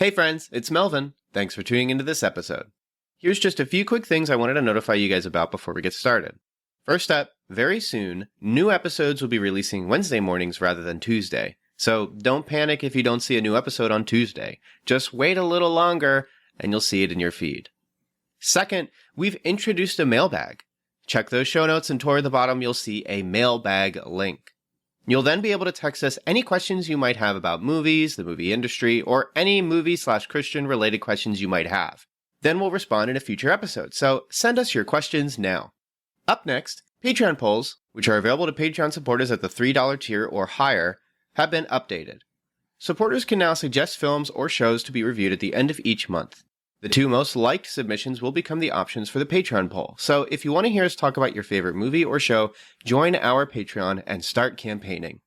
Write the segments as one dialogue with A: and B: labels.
A: Hey friends, it's Melvin. Thanks for tuning into this episode. Here's just a few quick things I wanted to notify you guys about before we get started. First up, very soon, new episodes will be releasing Wednesday mornings rather than Tuesday. So don't panic if you don't see a new episode on Tuesday. Just wait a little longer and you'll see it in your feed. Second, we've introduced a mailbag. Check those show notes and toward the bottom you'll see a mailbag link. You'll then be able to text us any questions you might have about movies, the movie industry, or any movie/Christian related questions you might have. Then we'll respond in a future episode, so send us your questions now. Up next, Patreon polls, which are available to Patreon supporters at the $3 tier or higher, have been updated. Supporters can now suggest films or shows to be reviewed at the end of each month. The two most liked submissions will become the options for the Patreon poll, so if you want to hear us talk about your favorite movie or show, join our Patreon and start campaigning.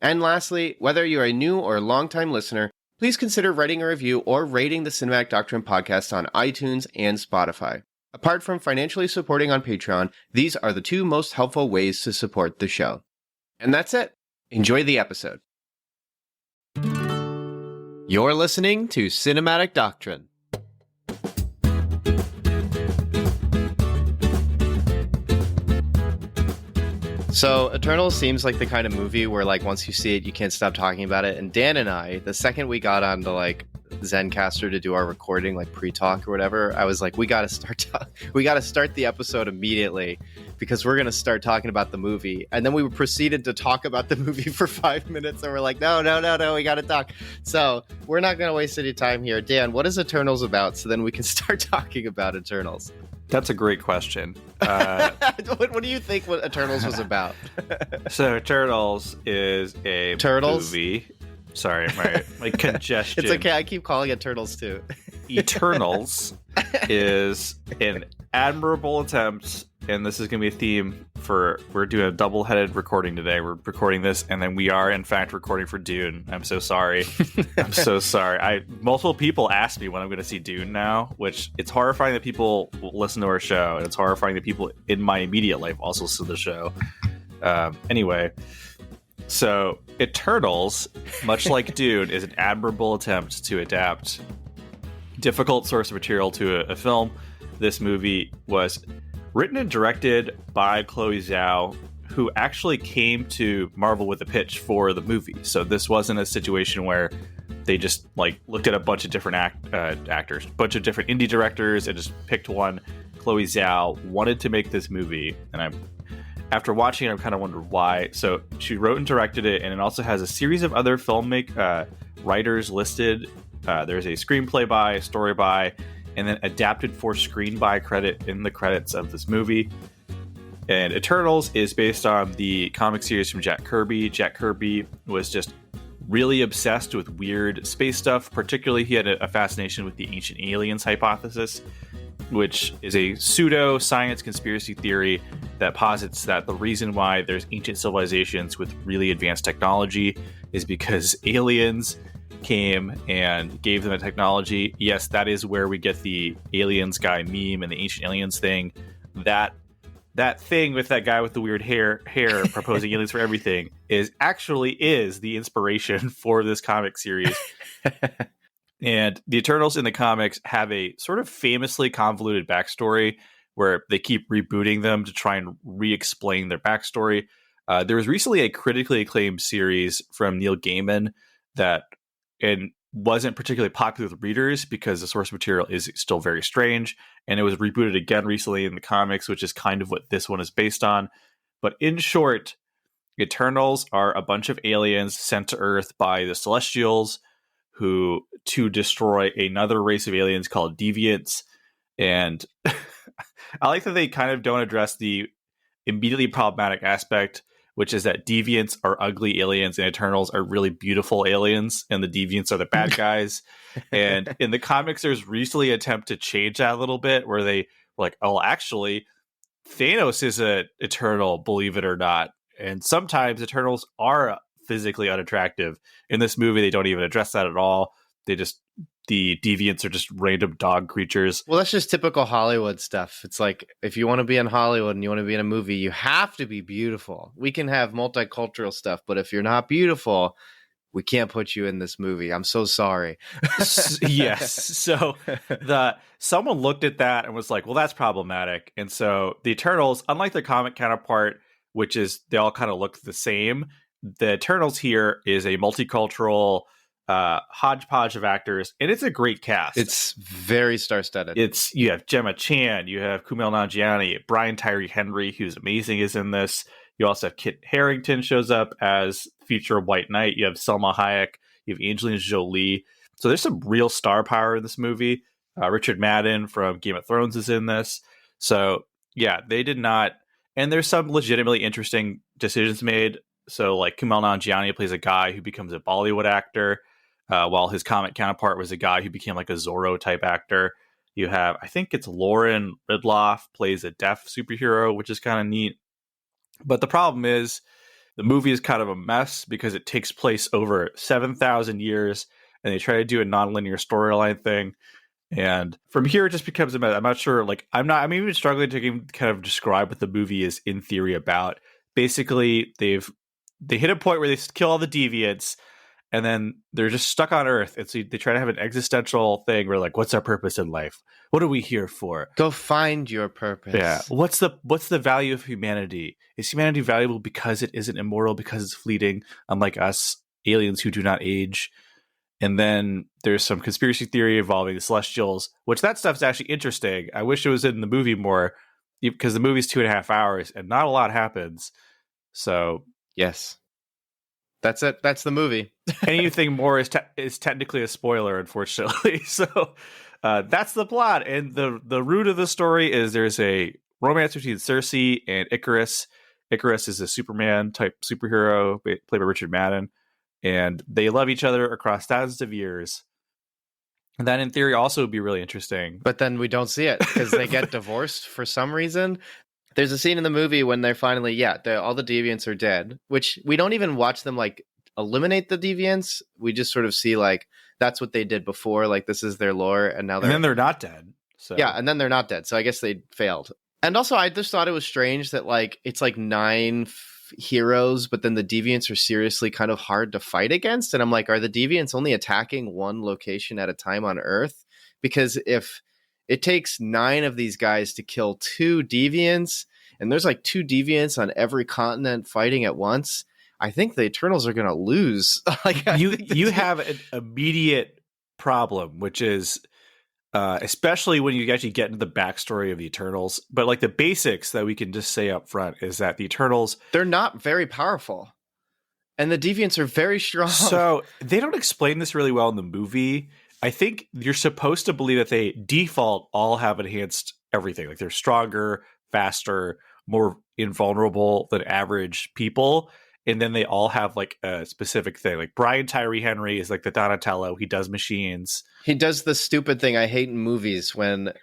A: And lastly, whether you're a new or longtime listener, please consider writing a review or rating the Cinematic Doctrine podcast on iTunes and Spotify. Apart from financially supporting on Patreon, these are the two most helpful ways to support the show. And that's it. Enjoy the episode. You're listening to Cinematic Doctrine. So, Eternals seems like the kind of movie where, once you see it, you can't stop talking about it. And Dan and I, the second we got on to, Zencaster to do our recording, pre-talk or whatever, I was like, we gotta start the episode immediately because we're gonna start talking about the movie. And then we proceeded to talk about the movie for 5 minutes, and we're like, no, we gotta talk. So, we're not gonna waste any time here. Dan, what is Eternals about? So then we can start talking about Eternals.
B: That's a great question.
A: What do you think what Eternals was about?
B: So Eternals is a movie. Sorry, my congestion.
A: It's okay, I keep calling it Turtles too.
B: Eternals is an admirable attempt, and this is going to be a theme we're doing a double-headed recording today. We're recording this, and then we are, in fact, recording for Dune. I'm so sorry. I'm so sorry. Multiple people ask me when I'm going to see Dune now, which it's horrifying that people listen to our show, and it's horrifying that people in my immediate life also listen to the show. Anyway, so Eternals, much like Dune, is an admirable attempt to adapt difficult source material to a film. This movie was written and directed by Chloe Zhao, who actually came to Marvel with a pitch for the movie. So this wasn't a situation where they just looked at a bunch of different actors, a bunch of different indie directors, and just picked one. Chloe Zhao wanted to make this movie, and after watching it, I kind of wondered why. So she wrote and directed it, and it also has a series of other writers listed. There's a screenplay by, a story by, and then adapted for screen by credit in the credits of this movie. And Eternals is based on the comic series from Jack Kirby. Jack Kirby was just really obsessed with weird space stuff. Particularly, he had a fascination with the ancient aliens hypothesis, which is a pseudo-science conspiracy theory that posits that the reason why there's ancient civilizations with really advanced technology is because aliens came and gave them a technology. Yes, that is where we get the aliens guy meme and the ancient aliens thing. That thing with that guy with the weird hair proposing aliens for everything is the inspiration for this comic series. And the Eternals in the comics have a sort of famously convoluted backstory where they keep rebooting them to try and re-explain their backstory. There was recently a critically acclaimed series from Neil Gaiman that wasn't particularly popular with readers because the source material is still very strange, and it was rebooted again recently in the comics, which is kind of what this one is based on. But in short, Eternals are a bunch of aliens sent to Earth by the Celestials to destroy another race of aliens called Deviants. And I like that they kind of don't address the immediately problematic aspect, which is that Deviants are ugly aliens and Eternals are really beautiful aliens, and the Deviants are the bad guys. And in the comics, there's recently an attempt to change that a little bit, where they were like, oh, actually, Thanos is an Eternal, believe it or not. And sometimes Eternals are physically unattractive. In this movie, they don't even address that at all. The Deviants are just random dog creatures.
A: Well, that's just typical Hollywood stuff. It's like, if you want to be in Hollywood and you want to be in a movie, you have to be beautiful. We can have multicultural stuff, but if you're not beautiful, we can't put you in this movie. I'm so sorry.
B: Yes. So someone looked at that and was like, well, that's problematic. And so the Eternals, unlike their comic counterpart, which is they all kind of look the same, the Eternals here is a multicultural hodgepodge of actors, and it's a great cast.
A: It's very star-studded.
B: You have Gemma Chan, you have Kumail Nanjiani, Brian Tyree Henry, who's amazing, is in this. You also have Kit Harington shows up as future White Knight. You have Selma Hayek. You have Angelina Jolie. So there's some real star power in this movie. Richard Madden from Game of Thrones is in this. So yeah, they did not. And there's some legitimately interesting decisions made. So like Kumail Nanjiani plays a guy who becomes a Bollywood actor, while his comic counterpart was a guy who became like a Zorro type actor. You have, I think it's Lauren Ridloff plays a deaf superhero, which is kind of neat. But the problem is the movie is kind of a mess because it takes place over 7,000 years and they try to do a nonlinear storyline thing. And from here, it just becomes a mess. I'm not sure. Like, I'm even struggling to kind of describe what the movie is in theory about. Basically, they hit a point where they kill all the deviants and then they're just stuck on Earth. And so they try to have an existential thing where like, what's our purpose in life? What are we here for?
A: Go find your purpose.
B: Yeah. What's the value of humanity? Is humanity valuable because it isn't immortal, because it's fleeting, unlike us, aliens who do not age? And then there's some conspiracy theory involving the Celestials, which that stuff's actually interesting. I wish it was in the movie more because the movie's 2.5 hours and not a lot happens. So
A: yes. That's it. That's the movie.
B: Anything more is technically a spoiler, unfortunately. So that's the plot. And the root of the story is there's a romance between Cersei and Icarus. Icarus is a Superman type superhero played by Richard Madden. And they love each other across thousands of years. And that in theory also would be really interesting.
A: But then we don't see it because they get divorced for some reason. There's a scene in the movie when they're finally, all the deviants are dead, which we don't even watch them like eliminate the deviants. We just sort of see like that's what they did before. Like this is their lore, and
B: then they're not dead. So
A: yeah, and then they're not dead. So I guess they failed. And also, I just thought it was strange that like it's like 9 heroes, but then the deviants are seriously kind of hard to fight against. And I'm like, are the deviants only attacking one location at a time on Earth? Because if it takes 9 of these guys to kill 2 deviants, and there's like 2 deviants on every continent fighting at once, I think the Eternals are going to lose. Like
B: you have an immediate problem, which is especially when you actually get into the backstory of the Eternals. But like the basics that we can just say up front is that the Eternals,
A: they're not very powerful, and the deviants are very strong.
B: So they don't explain this really well in the movie. I think you're supposed to believe that they default all have enhanced everything. Like they're stronger, faster, more invulnerable than average people. And then they all have like a specific thing. Like Brian Tyree Henry is like the Donatello. He does machines.
A: He does the stupid thing I hate in movies when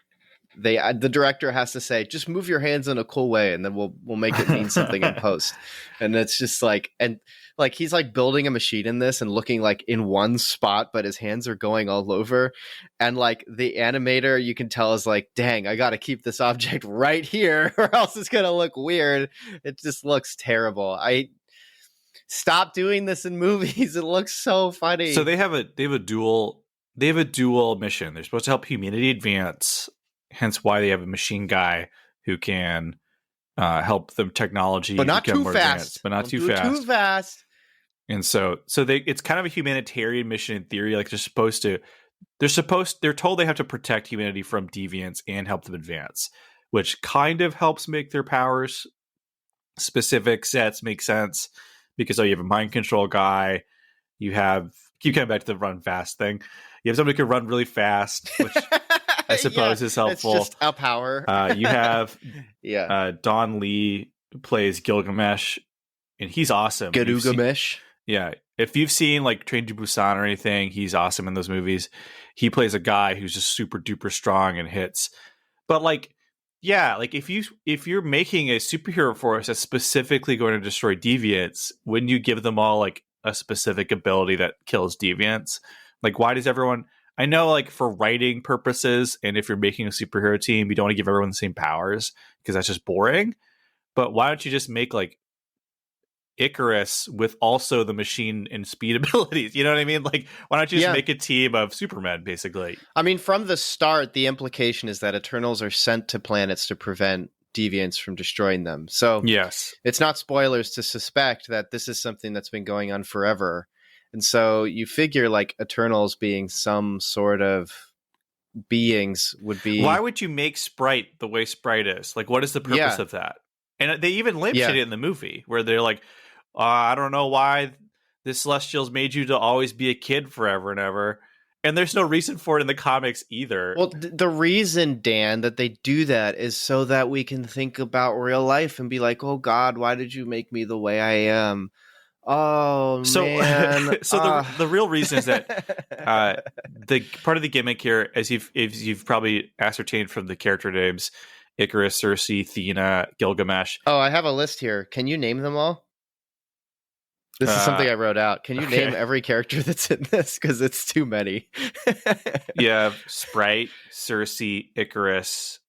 A: the director has to say, just move your hands in a cool way and then we'll make it mean something in post. And it's just like, and like he's like building a machine in this and looking like in one spot, but his hands are going all over. And like the animator, you can tell is like, dang, I got to keep this object right here or else it's going to look weird. It just looks terrible. Stop doing this in movies. It looks so funny.
B: So they have a dual mission. They're supposed to help humanity advance. Hence why they have a machine guy who can help them technology,
A: but not
B: become
A: too
B: more
A: fast.
B: advanced, but not
A: Don't
B: too
A: do it
B: fast.
A: Too fast.
B: And so it's kind of a humanitarian mission in theory. Like they're told they have to protect humanity from deviants and help them advance, which kind of helps make their powers specific sets make sense. Because you have a mind control guy, keep coming back to the run fast thing. You have somebody who can run really fast, which I suppose is helpful.
A: It's just a power.
B: You have Don Lee who plays Gilgamesh, and he's awesome.
A: Gilgamesh.
B: Yeah, if you've seen like Train to Busan or anything, he's awesome in those movies. He plays a guy who's just super duper strong and hits. But like, yeah, like if you're making a superhero force that's specifically going to destroy deviants, wouldn't you give them all like a specific ability that kills deviants? Like, why does everyone? I know, like for writing purposes, and if you're making a superhero team, you don't want to give everyone the same powers because that's just boring. But why don't you just make like Icarus with also the machine and speed abilities. You know what I mean? Like, why don't you just make a team of Supermen, basically?
A: I mean, from the start, the implication is that Eternals are sent to planets to prevent Deviants from destroying them. So
B: yes,
A: it's not spoilers to suspect that this is something that's been going on forever. And so you figure like Eternals being some sort of beings would be...
B: Why would you make Sprite the way Sprite is? Like, what is the purpose of that? And they even lampshade it in the movie where they're like, I don't know why the Celestials made you to always be a kid forever and ever. And there's no reason for it in the comics either.
A: Well, the reason, Dan, that they do that is so that we can think about real life and be like, oh, God, why did you make me the way I am? Oh, man.
B: So the real reason is that the part of the gimmick here, as you've probably ascertained from the character names, Icarus, Circe, Athena, Gilgamesh.
A: Oh, I have a list here. Can you name them all? This is something I wrote out. Can you name every character that's in this? Because it's too many.
B: You have Sprite, Circe, Icarus,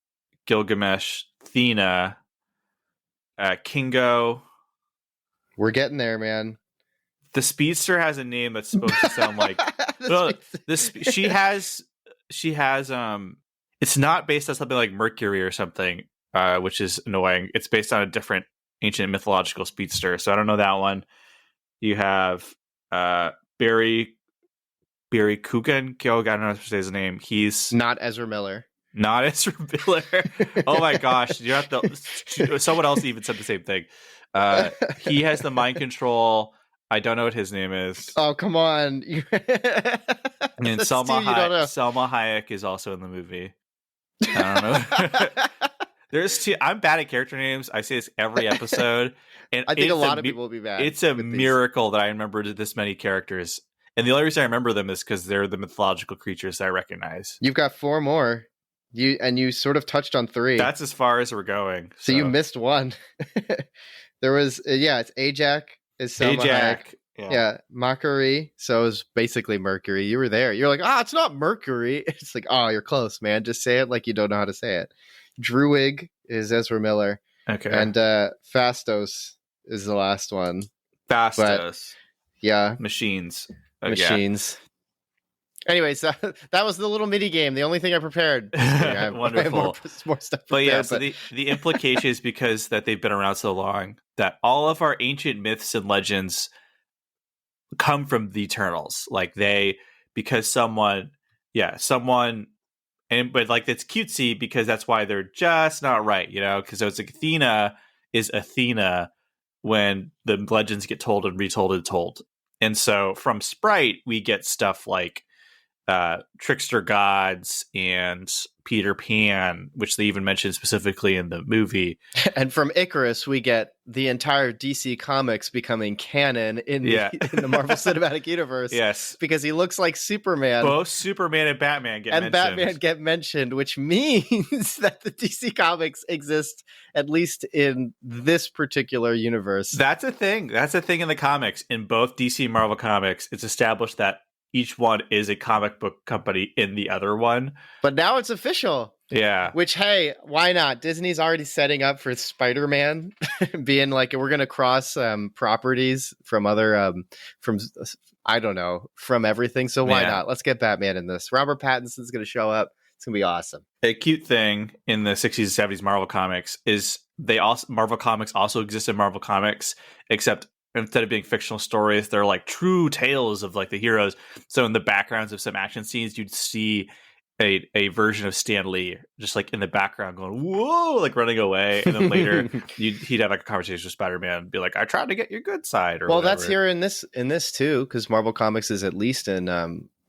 B: Gilgamesh, Athena, Kingo.
A: We're getting there, man.
B: The Speedster has a name that's supposed to sound like... she has... It's not based on something like Mercury or something, which is annoying. It's based on a different ancient mythological speedster, so I don't know that one. You have Barry Coogan. I don't know how to say his name. He's
A: not Ezra Miller.
B: Not Ezra Miller. Oh my gosh! You have to. Someone else even said the same thing. He has the mind control. I don't know what his name is.
A: Oh, come on!
B: And Selma Hayek is also in the movie. I don't know. There's two. I'm bad at character names. I say this every episode, and
A: I think a lot of people will be bad.
B: It's a miracle that I remembered this many characters, and the only reason I remember them is because they're the mythological creatures that I recognize.
A: You've got 4 more. You sort of touched on 3.
B: That's as far as we're going.
A: So you missed one. There was it's Ajak is Selma Hayek. Yeah, Makari. So it was basically Mercury. You were there. You're like, it's not Mercury. It's like, you're close, man. Just say it like you don't know how to say it. Druig is Ezra Miller.
B: Okay.
A: And Fastos is the last one.
B: Fastos.
A: But,
B: Machines.
A: Machines. Anyways, that was the little mini game. The only thing I prepared.
B: Wonderful.
A: I have more stuff prepared,
B: but yeah, so the implication is because that they've been around so long that all of our ancient myths and legends come from the Eternals. Like because someone, but like it's cutesy because that's why they're just not right, because it's like Athena is Athena when the legends get told and retold and told. And so from Sprite, we get stuff like trickster gods and Peter Pan, which they even mentioned specifically in the movie.
A: And from Icarus, we get the entire DC Comics becoming canon in the Marvel Cinematic Universe.
B: Yes.
A: Because he looks like Superman.
B: Both Superman and Batman get mentioned. Which means that the DC Comics exist, at least in this particular universe. That's a thing. That's a thing in the comics. In both DC and Marvel Comics, it's established that each one is a comic book company in the other one.
A: But now it's official.
B: Yeah.
A: Which, hey, why not? Disney's already setting up for Spider-Man being like, we're going to cross properties from other, from everything. So why not? Let's get Batman in this. Robert Pattinson's going to show up. It's going to be awesome.
B: A cute thing in the 60s and 70s Marvel Comics is Marvel Comics also exist in Marvel Comics, except instead of being fictional stories, they're like true tales of like the heroes. So in the backgrounds of some action scenes, you'd see a version of Stan Lee just like in the background going, whoa, like running away. And then later he'd have like a conversation with Spider-Man and be like, I tried to get your good side. Or whatever.
A: That's here in this too, because Marvel Comics is at least in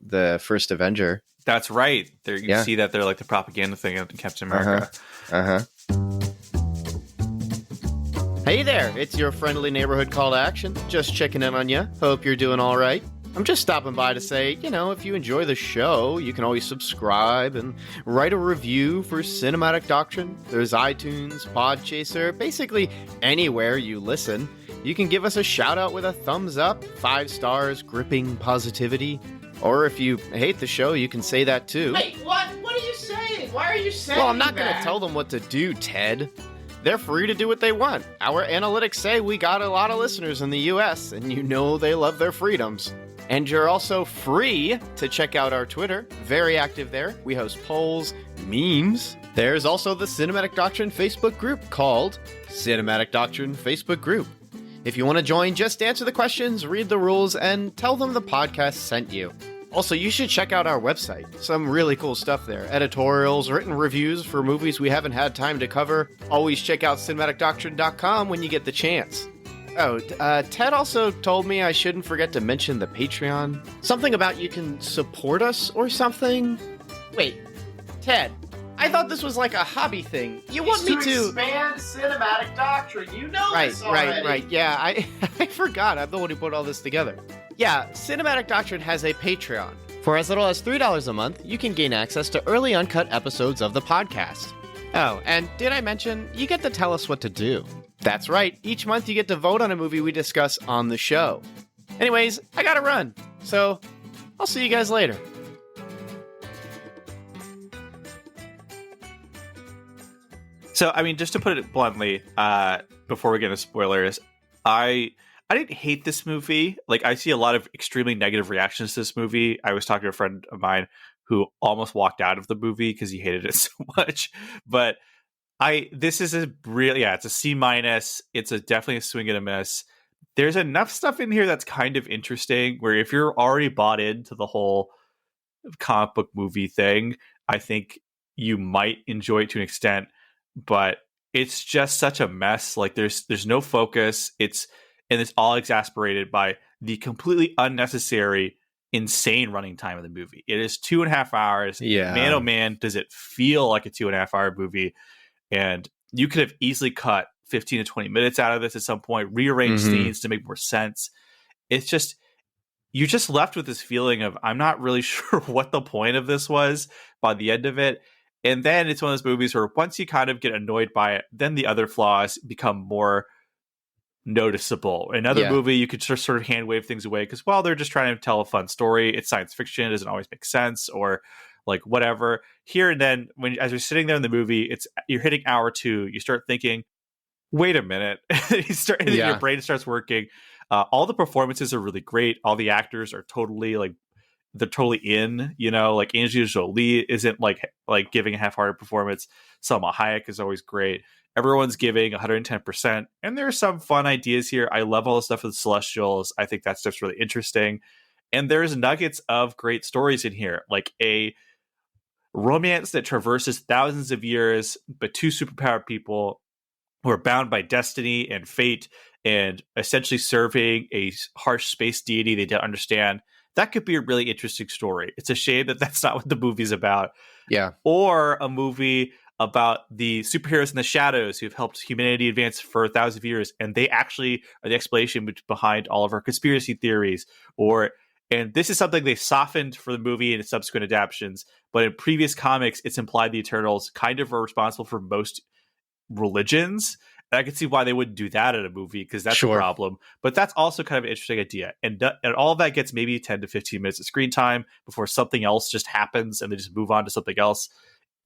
A: the first Avenger.
B: That's right. There you see that they're like the propaganda thing in Captain America.
A: Hey there, it's your friendly neighborhood call to action. Just checking in on you. Hope you're doing all right. I'm just stopping by to say, if you enjoy the show, you can always subscribe and write a review for Cinematic Doctrine. There's iTunes, Podchaser, basically anywhere you listen. You can give us a shout out with a thumbs up, 5 stars, gripping positivity. Or if you hate the show, you can say that too.
C: Wait, what? What are you saying? Why are you saying that?
A: Well, I'm not going to tell them what to do, Ted. They're free to do what they want. Our analytics say we got a lot of listeners in the US, and you know they love their freedoms. And you're also free to check out our Twitter. Very active there. We host polls, memes. There's also the Cinematic Doctrine Facebook group called Cinematic Doctrine Facebook Group. If you want to join, just answer the questions, read the rules, and tell them the podcast sent you. Also, you should check out our website. Some really cool stuff there. Editorials, written reviews for movies we haven't had time to cover. Always check out cinematicdoctrine.com when you get the chance. Oh, Ted also told me I shouldn't forget to mention the Patreon. Something about you can support us or something? Wait, Ted, I thought this was like a hobby thing. You want me to
C: expand cinematic doctrine. You know this already.
A: Right. Yeah, I forgot. I'm the one who put all this together. Yeah, Cinematic Doctrine has a Patreon. For as little as $3 a month, you can gain access to early uncut episodes of the podcast. Oh, and did I mention, you get to tell us what to do. That's right, each month you get to vote on a movie we discuss on the show. Anyways, I gotta run, so I'll see you guys later.
B: So, I mean, just to put it bluntly, before we get into spoilers, I didn't hate this movie. Like, I see a lot of extremely negative reactions to this movie. I was talking to a friend of mine who almost walked out of the movie because he hated it so much. But this is it's a C-. It's definitely a swing and a miss. There's enough stuff in here that's kind of interesting, where if you're already bought into the whole comic book movie thing, I think you might enjoy it to an extent. But it's just such a mess. Like, there's no focus. It's all exasperated by the completely unnecessary, insane running time of the movie. It is 2.5 hours.
A: Yeah.
B: Man, oh man, does it feel like a 2.5 hour movie. And you could have easily cut 15 to 20 minutes out of this at some point, rearrange scenes to make more sense. It's just, you're just left with this feeling of, I'm not really sure what the point of this was by the end of it. And then it's one of those movies where once you kind of get annoyed by it, then the other flaws become more noticeable. Another movie, you could sort of hand wave things away because, well, they're just trying to tell a fun story. It's science fiction. It doesn't always make sense, or like whatever. Here and then, as you're sitting there in the movie, you're hitting hour 2. You start thinking, wait a minute. Your brain starts working. All the performances are really great. All the actors are totally they're totally in, like Angelina Jolie isn't like giving a half-hearted performance. Salma Hayek is always great. Everyone's giving 110%. And there are some fun ideas here. I love all the stuff with the Celestials. I think that stuff's really interesting. And there's nuggets of great stories in here, like a romance that traverses thousands of years, but two superpowered people who are bound by destiny and fate and essentially serving a harsh space deity they don't understand. That could be a really interesting story. It's a shame that that's not what the movie's about.
A: Yeah.
B: Or a movie about the superheroes in the shadows who've helped humanity advance for 1,000 of years, and they actually are the explanation behind all of our conspiracy theories. And this is something they softened for the movie and its subsequent adaptations, but in previous comics, it's implied the Eternals kind of are responsible for most religions. And I can see why they wouldn't do that in a movie, because that's a problem. But that's also kind of an interesting idea. And all of that gets maybe 10 to 15 minutes of screen time before something else just happens and they just move on to something else.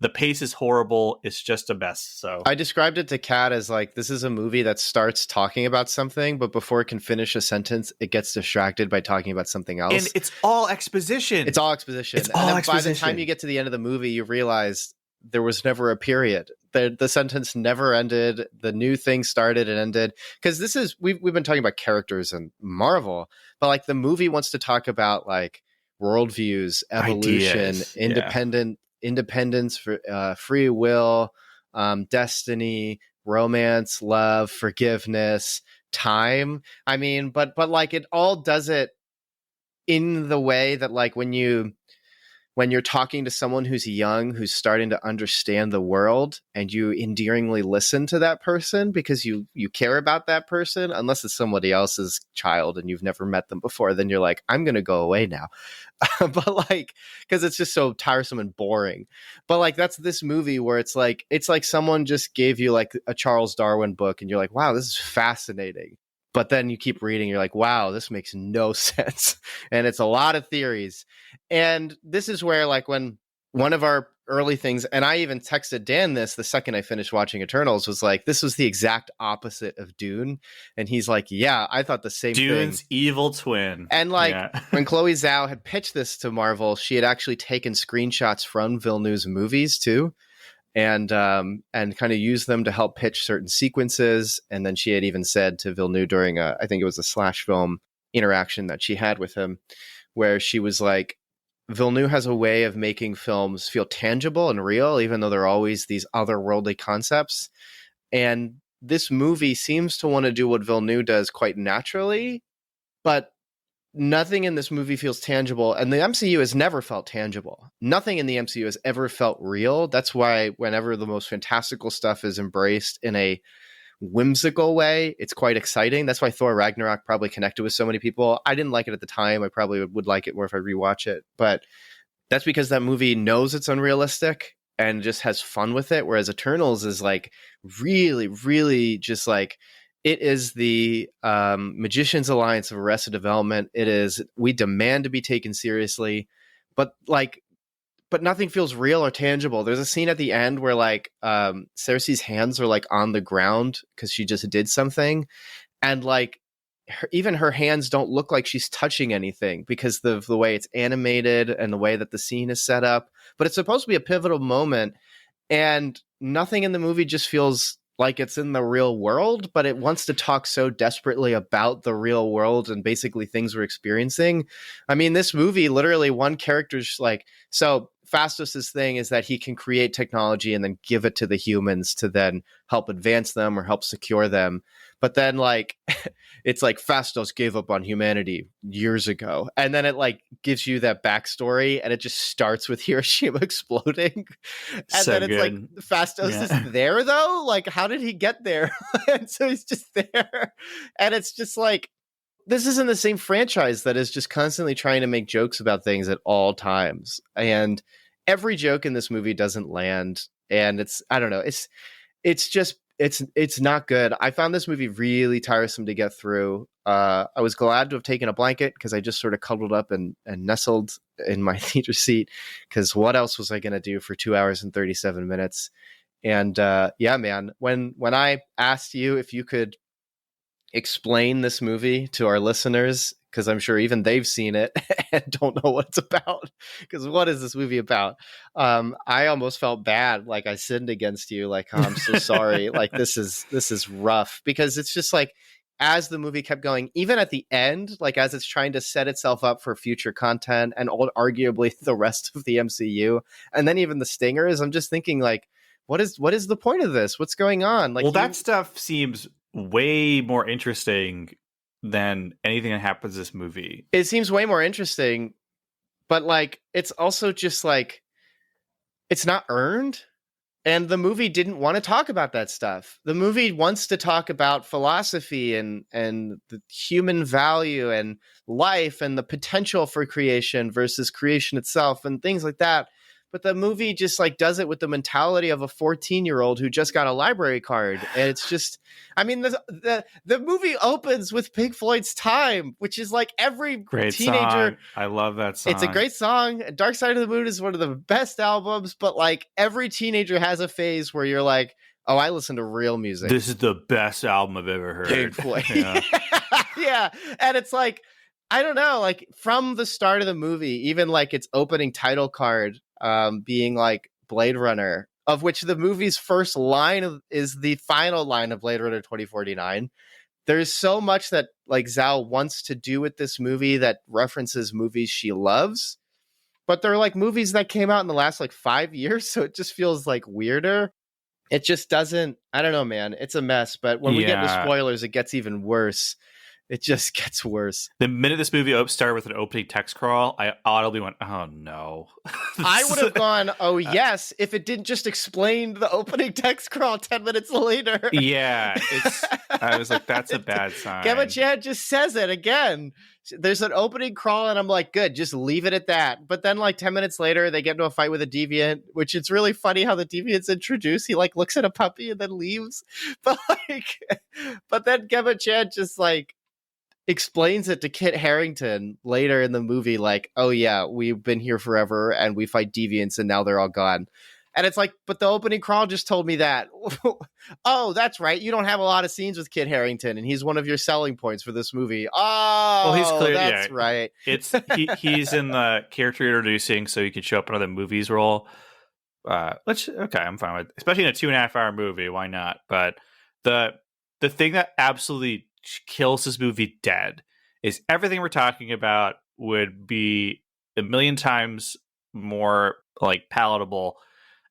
B: The pace is horrible. It's just a mess. So
A: I described it to Kat as like, this is a movie that starts talking about something, but before it can finish a sentence, it gets distracted by talking about something else.
B: And it's all exposition.
A: It's all exposition. By the time you get to the end of the movie, you realize there was never a period. The sentence never ended. The new thing started and ended. Because we've been talking about characters and Marvel, but like the movie wants to talk about like worldviews, evolution, independence, free will, destiny, romance, love, forgiveness, time. I mean, but like it all does it in the way that like when you're talking to someone who's young, who's starting to understand the world, and you endearingly listen to that person because you care about that person, unless it's somebody else's child and you've never met them before, then you're like, I'm going to go away now. But like, because it's just so tiresome and boring. But like, that's this movie where it's like someone just gave you like a Charles Darwin book and you're like, wow, this is fascinating. But then you keep reading, you're like, wow, this makes no sense. And it's a lot of theories. And this is where, like, when one of our early things, and I even texted Dan this the second I finished watching Eternals, was like, this was the exact opposite of Dune. And he's like, yeah, I thought the same thing.
B: Dune's evil twin.
A: And when Chloe Zhao had pitched this to Marvel, she had actually taken screenshots from Villeneuve's movies too, and kind of used them to help pitch certain sequences. And then she had even said to Villeneuve during I think it was a Slash Film interaction that she had with him, where she was like, Villeneuve has a way of making films feel tangible and real, even though they're always these otherworldly concepts. And this movie seems to want to do what Villeneuve does quite naturally, but nothing in this movie feels tangible. And the MCU has never felt tangible. Nothing in the MCU has ever felt real. That's why whenever the most fantastical stuff is embraced in a whimsical way, it's quite exciting. That's why Thor Ragnarok probably connected with so many people. I didn't like it at the time. I probably would like it more if I rewatch it, but that's because that movie knows it's unrealistic and just has fun with it, whereas Eternals is like really, really just like, it is the Magicians Alliance of Arrested Development. It is, we demand to be taken seriously, but nothing feels real or tangible. There's a scene at the end where like Cersei's hands are like on the ground because she just did something, and like even her hands don't look like she's touching anything because of the way it's animated and the way that the scene is set up. But it's supposed to be a pivotal moment, and nothing in the movie just feels like it's in the real world, but it wants to talk so desperately about the real world and basically things we're experiencing. I mean, this movie, literally one character's like, so Phastos' thing is that he can create technology and then give it to the humans to then help advance them or help secure them. But then like, it's like Phastos gave up on humanity years ago. And then it like gives you that backstory, and it just starts with Hiroshima exploding. And
B: So
A: then it's
B: good.
A: like, Phastos is there though? Like, how did he get there? And so he's just there. And it's just like, this isn't the same franchise that is just constantly trying to make jokes about things at all times. And every joke in this movie doesn't land. And it's, I don't know, it's not good. I found this movie really tiresome to get through. I was glad to have taken a blanket because I just sort of cuddled up and nestled in my theater seat, because what else was I going to do for 2 hours and 37 minutes? And yeah, man, when I asked you if you could explain this movie to our listeners, because I'm sure even they've seen it and don't know what it's about, because what is this movie about? I almost felt bad, like I sinned against you, like, oh, I'm so sorry. Like, this is rough, because it's just like, as the movie kept going, even at the end, like as it's trying to set itself up for future content and arguably the rest of the MCU, and then even the stingers, I'm just thinking like, what is the point of this? What's going on? Like,
B: well, that stuff seems way more interesting than anything that happens in this movie.
A: It seems way more interesting, but like, it's also just like, it's not earned. And the movie didn't want to talk about that stuff. The movie wants to talk about philosophy and the human value and life and the potential for creation versus creation itself and things like that. But the movie just like does it with the mentality of a 14-year-old who just got a library card. And it's just, I mean, the movie opens with Pink Floyd's Time, which is like every
B: Great
A: teenager.
B: Song. I love that song.
A: It's a great song. Dark Side of the Moon is one of the best albums, but like every teenager has a phase where you're like, oh, I listen to real music.
B: This is the best album I've ever heard.
A: Pink Floyd.
B: Yeah.
A: Yeah. And it's like, I don't know, like from the start of the movie, even like its opening title card, being like Blade Runner, of which the movie's first line is the final line of Blade Runner 2049. There's so much that like Zhao wants to do with this movie that references movies she loves, but they're like movies that came out in the last like 5 years, so it just feels like weirder. It just doesn't, I don't know, man. It's a mess, but when we get to spoilers, it gets even worse. It just gets worse.
B: The minute this movie started with an opening text crawl, I audibly went, oh no.
A: I would have gone, oh yes, if it didn't just explain the opening text crawl 10 minutes later.
B: Yeah. I was like, that's a bad sign.
A: Gemma Chan just says it again. There's an opening crawl and I'm like, good, just leave it at that. But then like 10 minutes later, they get into a fight with a Deviant, which it's really funny how the Deviant's introduced. He like looks at a puppy and then leaves. But then Gemma Chan just like, explains it to Kit Harington later in the movie, like, oh yeah, we've been here forever and we fight deviants and now they're all gone. And it's like, but the opening crawl just told me that. Oh, that's right. You don't have a lot of scenes with Kit Harington, and he's one of your selling points for this movie. Oh, well, he's clear, that's right.
B: He's in the character introducing, so he can show up in other movies role. Which, okay, I'm fine with, especially in a 2.5 hour movie. Why not? But the thing that absolutely kills this movie dead is everything we're talking about would be a million times more like palatable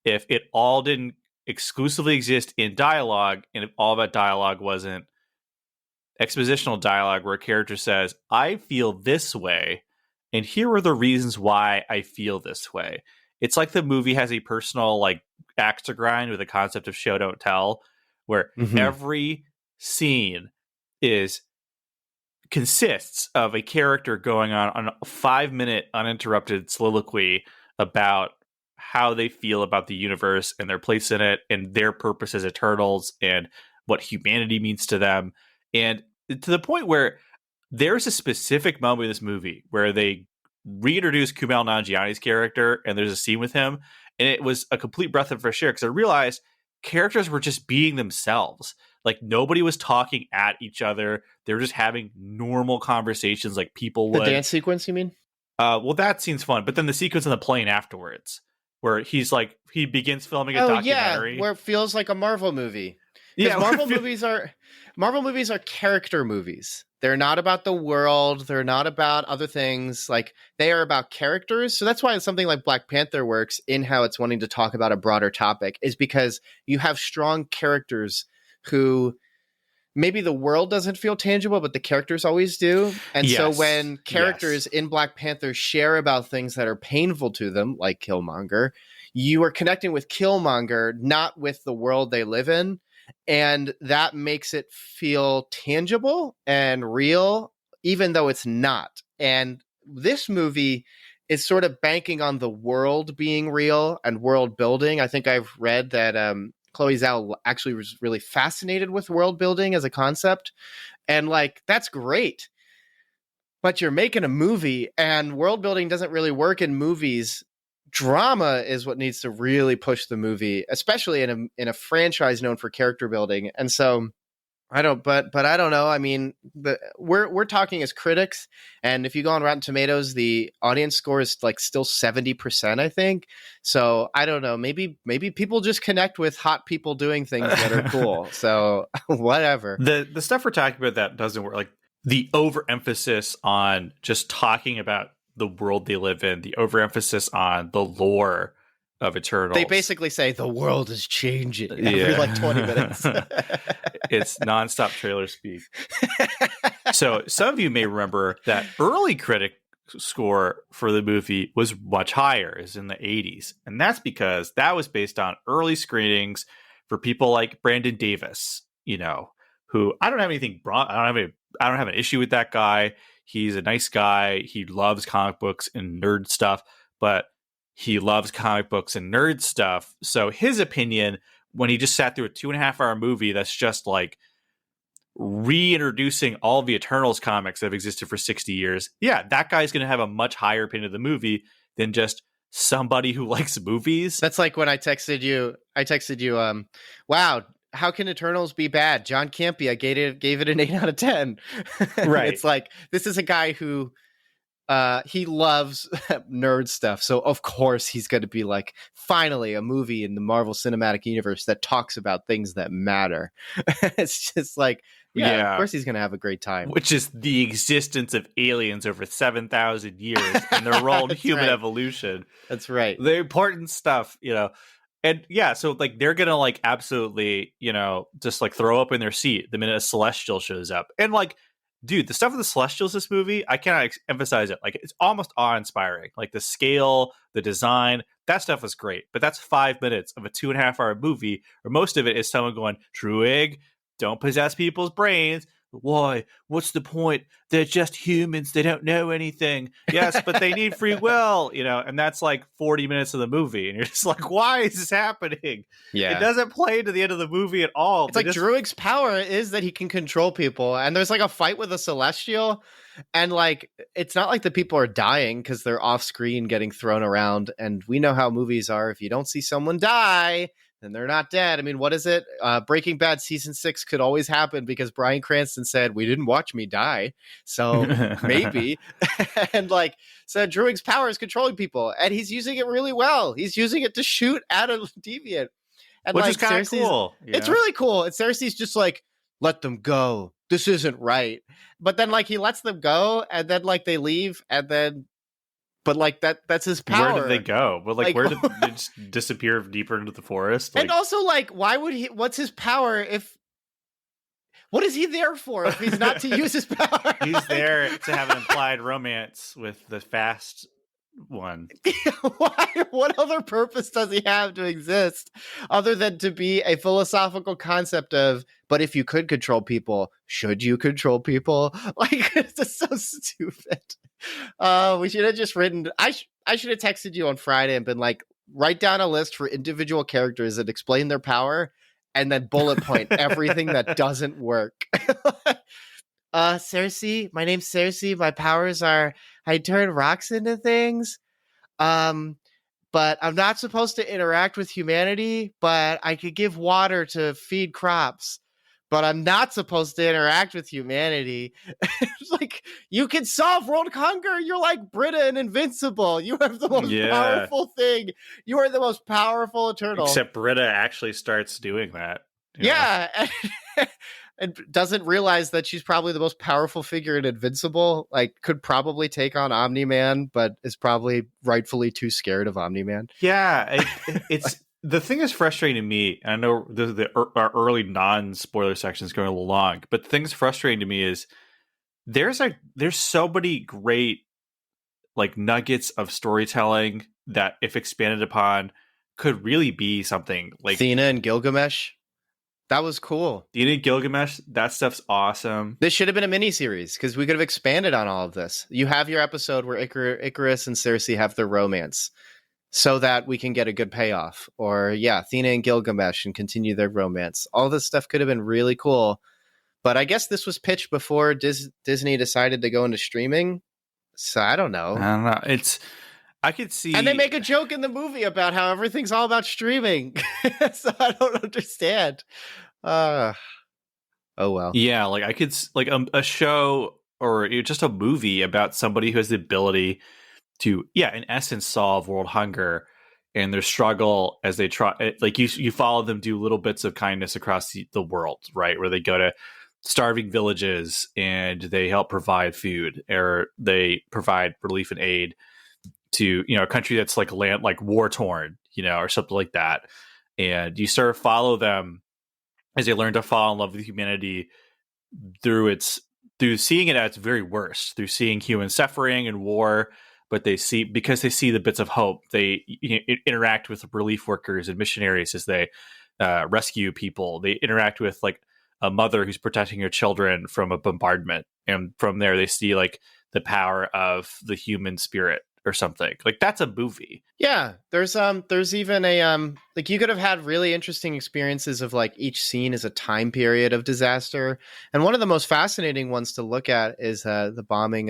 B: if it all didn't exclusively exist in dialogue, and if all that dialogue wasn't expositional dialogue where a character says, I feel this way, and here are the reasons why I feel this way. It's like the movie has a personal like axe to grind with the concept of show don't tell, where every scene consists of a character going on a 5-minute uninterrupted soliloquy about how they feel about the universe and their place in it and their purpose as Eternals and what humanity means to them. And to the point where there's a specific moment in this movie where they reintroduce Kumail Nanjiani's character and there's a scene with him. And it was a complete breath of fresh air because I realized characters were just being themselves. Like nobody was talking at each other. They were just having normal conversations like people would.
A: The dance sequence, you mean?
B: Well, that scene's fun. But then the sequence on the plane afterwards, where he begins filming a documentary.
A: Yeah, where it feels like a Marvel movie. Yeah, Marvel movies are character movies. They're not about the world. They're not about other things. Like they are about characters. So that's why something like Black Panther works in how it's wanting to talk about a broader topic, is because you have strong characters who maybe the world doesn't feel tangible, but the characters always do. And so when characters in Black Panther share about things that are painful to them, like Killmonger, you are connecting with Killmonger, not with the world they live in. And that makes it feel tangible and real, even though it's not. And this movie is sort of banking on the world being real and world building. I think I've read that Chloe Zhao actually was really fascinated with world building as a concept. And like, that's great. But you're making a movie and world building doesn't really work in movies. Drama is what needs to really push the movie, especially in a franchise known for character building. And so I don't know. I mean, we're talking as critics, and if you go on Rotten Tomatoes, the audience score is like still 70%, I think. So I don't know. Maybe people just connect with hot people doing things that are cool. So whatever.
B: The stuff we're talking about that doesn't work. Like the overemphasis on just talking about the world they live in, the overemphasis on the lore of Eternals.
A: They basically say the world is changing every like 20 minutes.
B: It's nonstop trailer speak. So some of you may remember that early critic score for the movie was much higher, is in the 80s. And that's because that was based on early screenings for people like Brandon Davis, who I don't have anything I don't have an issue with that guy. He's a nice guy. He loves comic books and nerd stuff, but he loves comic books and nerd stuff. So his opinion, when he just sat through a 2.5 hour movie that's just like reintroducing all the Eternals comics that have existed for 60 years, yeah, that guy's going to have a much higher opinion of the movie than just somebody who likes movies.
A: That's like when I texted you, wow, how can Eternals be bad? John Campea gave it an 8 out of 10. Right. It's like, this is a guy who he loves nerd stuff. So of course he's going to be like, finally a movie in the Marvel Cinematic Universe that talks about things that matter. It's just like, yeah, of course he's going to have a great time.
B: Which is the existence of aliens over 7,000 years and their role in human evolution.
A: That's right.
B: The important stuff, And yeah, so like they're gonna like absolutely, just like throw up in their seat the minute a Celestial shows up. And like, dude, the stuff with the Celestials this movie, I cannot emphasize it. Like, it's almost awe-inspiring. Like the scale, the design, that stuff was great. But that's 5 minutes of a 2.5 hour movie where most of it is someone going, Druig, don't possess people's brains. why? What's the point? They're just humans. They don't know anything. Yes, but they need free will, and that's like 40 minutes of the movie. And you're just like, why is this happening?
A: Yeah.
B: It doesn't play to the end of the movie at all.
A: It's like Druig's power is that he can control people. And there's like a fight with a celestial. And like, it's not like the people are dying because they're off screen getting thrown around. And we know how movies are. If you don't see someone die, then they're not dead. I mean, what is it? Breaking Bad season 6 could always happen because Bryan Cranston said, we didn't watch me die. So maybe. And like, so Druig's power is controlling people. And he's using it really well. He's using it to shoot at a deviant. And
B: which
A: like,
B: is kind of cool.
A: It's really cool. And Cersei's just like, let them go. This isn't right. But then like he lets them go and then like they leave and then but like that's his power.
B: Where did they go? But like where did they just disappear deeper into the forest?
A: And also like why would he what's his power if what is he there for if he's not to use his power?
B: He's there to have an implied romance with the fast one.
A: Why? What other purpose does he have to exist other than to be a philosophical concept of, but if you could control people, should you control people? Like, it's just so stupid. We should have just written, I should have texted you on Friday and been like, write down a list for individual characters that explain their power and then bullet point everything that doesn't work. Cersei, my name's Cersei. My powers are I turn rocks into things. But I'm not supposed to interact with humanity, but I could give water to feed crops. But I'm not supposed to interact with humanity. It's like, you can solve world hunger. You're like Britta and Invincible. You have the most powerful thing. You are the most powerful Eternal.
B: Except Britta actually starts doing that.
A: Yeah. And doesn't realize that she's probably the most powerful figure in Invincible. Like, could probably take on Omni-Man, but is probably rightfully too scared of Omni-Man.
B: Yeah, it's the thing that's frustrating to me. I know our early non-spoiler section is going a little long, but the thing that's frustrating to me is there's so many great like nuggets of storytelling that, if expanded upon, could really be something like
A: Athena and Gilgamesh. That was cool.
B: Athena and Gilgamesh, that stuff's awesome.
A: This should have been a miniseries because we could have expanded on all of this. You have your episode where Icarus and Cersei have their romance so that we can get a good payoff. Or, yeah, Athena and Gilgamesh and continue their romance. All this stuff could have been really cool. But I guess this was pitched before Disney decided to go into streaming. So I don't know.
B: I could see.
A: And they make a joke in the movie about how everything's all about streaming. So I don't understand. Oh well.
B: Yeah, like I could like a show or just a movie about somebody who has the ability to, in essence, solve world hunger and their struggle as they try. Like you follow them do little bits of kindness across the world, right? Where they go to starving villages and they help provide food, or they provide relief and aid to a country that's like war torn, or something like that. And you sort of follow them as they learn to fall in love with humanity through seeing it at its very worst, through seeing human suffering and war. But because they see the bits of hope, they interact with relief workers and missionaries as they rescue people. They interact with like a mother who's protecting her children from a bombardment, and from there they see like the power of the human spirit or something. Like, that's a movie.
A: Yeah, there's even a like, you could have had really interesting experiences of like each scene is a time period of disaster, and one of the most fascinating ones to look at is the bombing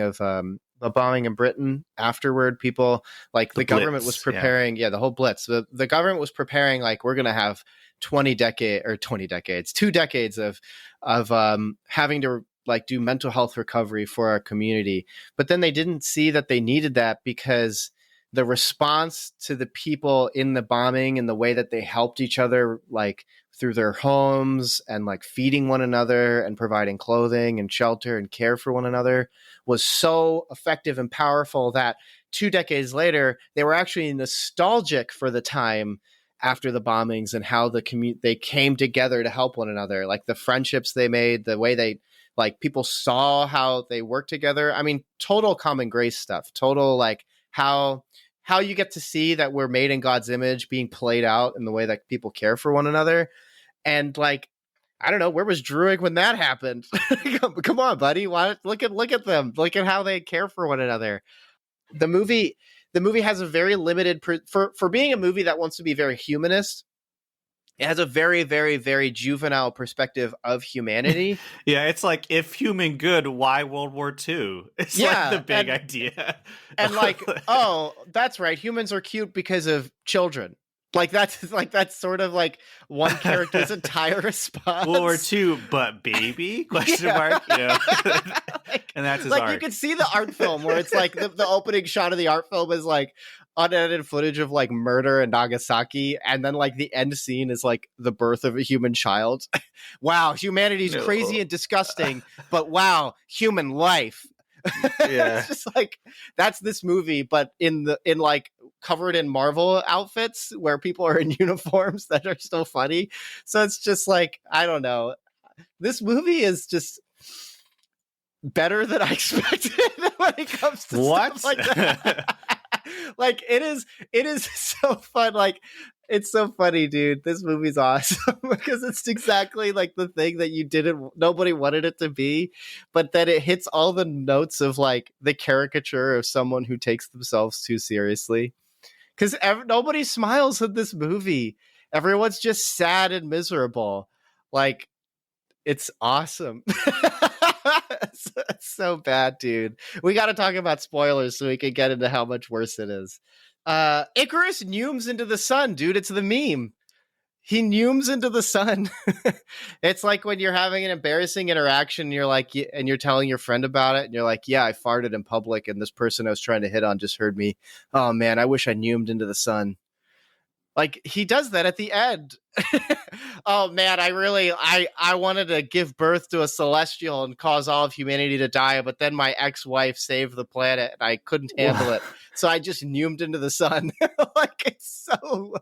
A: in Britain. Afterward, people like the government was preparing, the whole Blitz. The government was preparing like, we're gonna have 2 decades of having to like do mental health recovery for our community. But then they didn't see that they needed that because the response to the people in the bombing and the way that they helped each other, like through their homes and like feeding one another and providing clothing and shelter and care for one another, was so effective and powerful that 2 decades later, they were actually nostalgic for the time after the bombings and how they came together to help one another. Like the friendships they made, the way they, like, people saw how they work together. I mean, total common grace stuff, total like how you get to see that we're made in God's image being played out in the way that people care for one another. And like, I don't know, where was Druig when that happened? Come on, buddy. Why, look at them. Look at how they care for one another. The movie has a very limited for being a movie that wants to be very humanist. It has a very, very, very juvenile perspective of humanity.
B: Yeah, it's like, if human good, why World War II? It's like the big idea.
A: And like, oh, that's right, humans are cute because of children. That's sort of like one character's entire response.
B: World War II, but baby? Question mark. Yeah. And that's his
A: like
B: art.
A: You could see the art film where it's like the opening shot of the art film is like unedited footage of like murder in Nagasaki, and then like the end scene is like the birth of a human child. Wow, humanity's crazy and disgusting, but wow, human life.
B: Yeah.
A: It's just like, that's this movie, but in like covered in Marvel outfits where people are in uniforms that are still funny. So it's just like, I don't know. This movie is just better than I expected when it comes to stuff like that. Like, it is so fun. Like, it's so funny, dude. This movie's awesome because it's exactly like the thing that nobody wanted it to be, but that it hits all the notes of like the caricature of someone who takes themselves too seriously. Because nobody smiles in this movie. Everyone's just sad and miserable. Like, it's awesome. It's so bad, dude. We got to talk about spoilers so we can get into how much worse it is. Icarus neumes into the sun, dude. It's the meme. He neumes into the sun. It's like when you're having an embarrassing interaction, and you're like, and you're telling your friend about it, and you're like, yeah, I farted in public, and this person I was trying to hit on just heard me. Oh man, I wish I neumed into the sun. Like, he does that at the end. Oh man, I wanted to give birth to a celestial and cause all of humanity to die, but then my ex-wife saved the planet and I couldn't handle it. So I just neumed into the sun. Like, it's so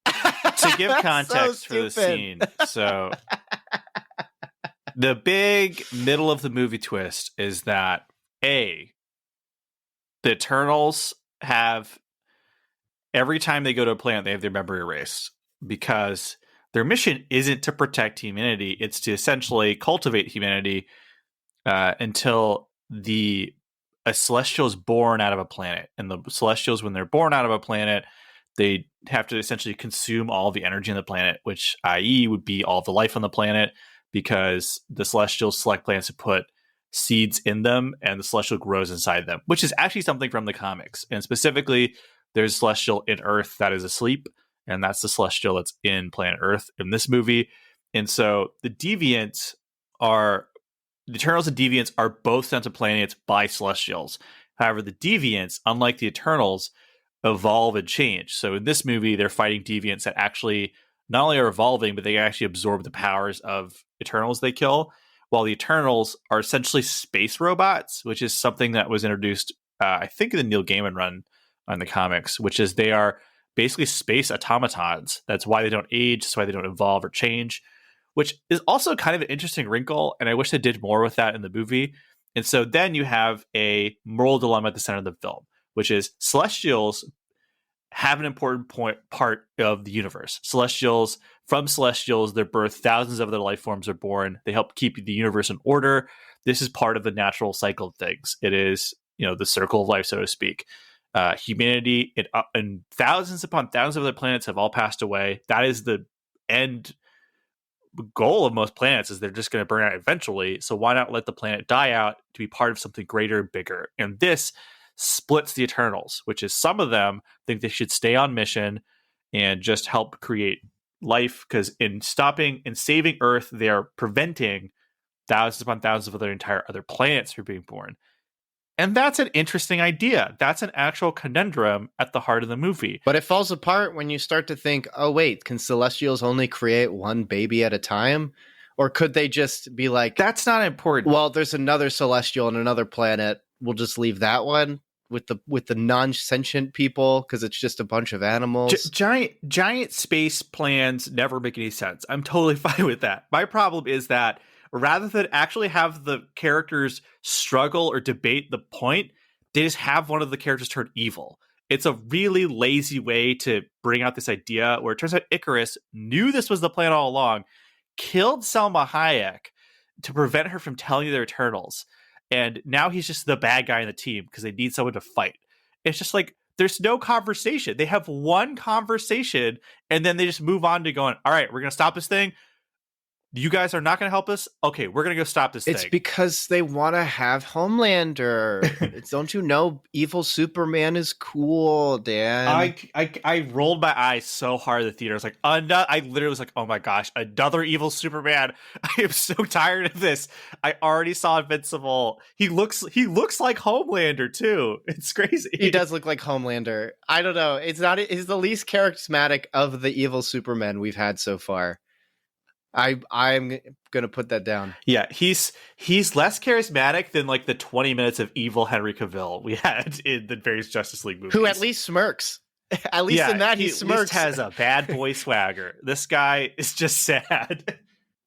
B: to give context for the scene. So the big middle of the movie twist is that the Eternals have, every time they go to a planet, they have their memory erased, because their mission isn't to protect humanity. It's to essentially cultivate humanity until a celestial is born out of a planet. And the celestials, when they're born out of a planet, they have to essentially consume all the energy on the planet, which i.e. would be all the life on the planet, because the celestials select planets to put seeds in them and the celestial grows inside them, which is actually something from the comics. And specifically, there's a celestial in Earth that is asleep, and that's the celestial that's in planet Earth in this movie. And so the Eternals and Deviants are both sent to planets by celestials. However, the Deviants, unlike the Eternals, evolve and change. So in this movie, they're fighting Deviants that actually not only are evolving, but they actually absorb the powers of Eternals they kill, while the Eternals are essentially space robots, which is something that was introduced, I think, in the Neil Gaiman run on the comics, which is they are basically space automatons. That's why they don't age. That's why they don't evolve or change, which is also kind of an interesting wrinkle. And I wish they did more with that in the movie. And so then you have a moral dilemma at the center of the film, which is celestials have an important part of the universe. From celestials, their birth, thousands of other life forms are born. They help keep the universe in order. This is part of the natural cycle of things. It is, the circle of life, so to speak. Humanity and thousands upon thousands of other planets have all passed away. That is the end goal of most planets, is they're just going to burn out eventually. So why not let the planet die out to be part of something greater and bigger? And this splits the Eternals, which is, some of them think they should stay on mission and just help create life, because in saving Earth, they are preventing thousands upon thousands of other planets from being born. And that's an interesting idea. That's an actual conundrum at the heart of the movie.
A: But it falls apart when you start to think, oh, wait, can celestials only create one baby at a time? Or could they just be like,
B: that's not important.
A: Well, there's another celestial on another planet. We'll just leave that one with the non-sentient people, because it's just a bunch of animals.
B: Giant space plans never make any sense. I'm totally fine with that. My problem is that rather than actually have the characters struggle or debate the point, they just have one of the characters turn evil. It's a really lazy way to bring out this idea, where it turns out Icarus knew this was the plan all along, killed Selma Hayek to prevent her from telling the Eternals. And now he's just the bad guy in the team because they need someone to fight. It's just like, there's no conversation. They have one conversation and then they just move on to going, all right, we're going to stop this thing. You guys are not going to help us? Okay, we're going to go stop this thing.
A: It's because they want to have Homelander. Don't you know evil Superman is cool, Dan?
B: I rolled my eyes so hard in the theater. I was like, I literally was like, oh my gosh, another evil Superman. I am so tired of this. I already saw Invincible. He looks like Homelander too. It's crazy.
A: He does look like Homelander. I don't know. He's the least charismatic of the evil Supermen we've had so far. I'm gonna put that down.
B: Yeah, he's less charismatic than like the 20 minutes of evil Henry Cavill we had in the various Justice League movies.
A: Who at least smirks. At least in that he smirks.
B: At least has a bad boy swagger. This guy is just sad.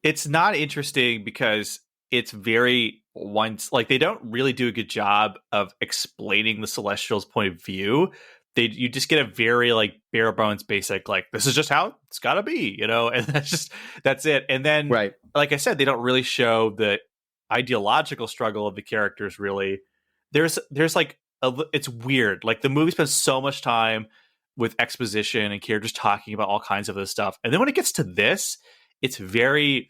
B: It's not interesting because it's very they don't really do a good job of explaining the Celestials' point of view. You just get a very like bare bones basic, like this is just how it's gotta be, and that's it. And then,
A: right,
B: like I said, they don't really show the ideological struggle of the characters. Really, there's like it's weird. Like the movie spends so much time with exposition and characters talking about all kinds of this stuff, and then when it gets to this, it's very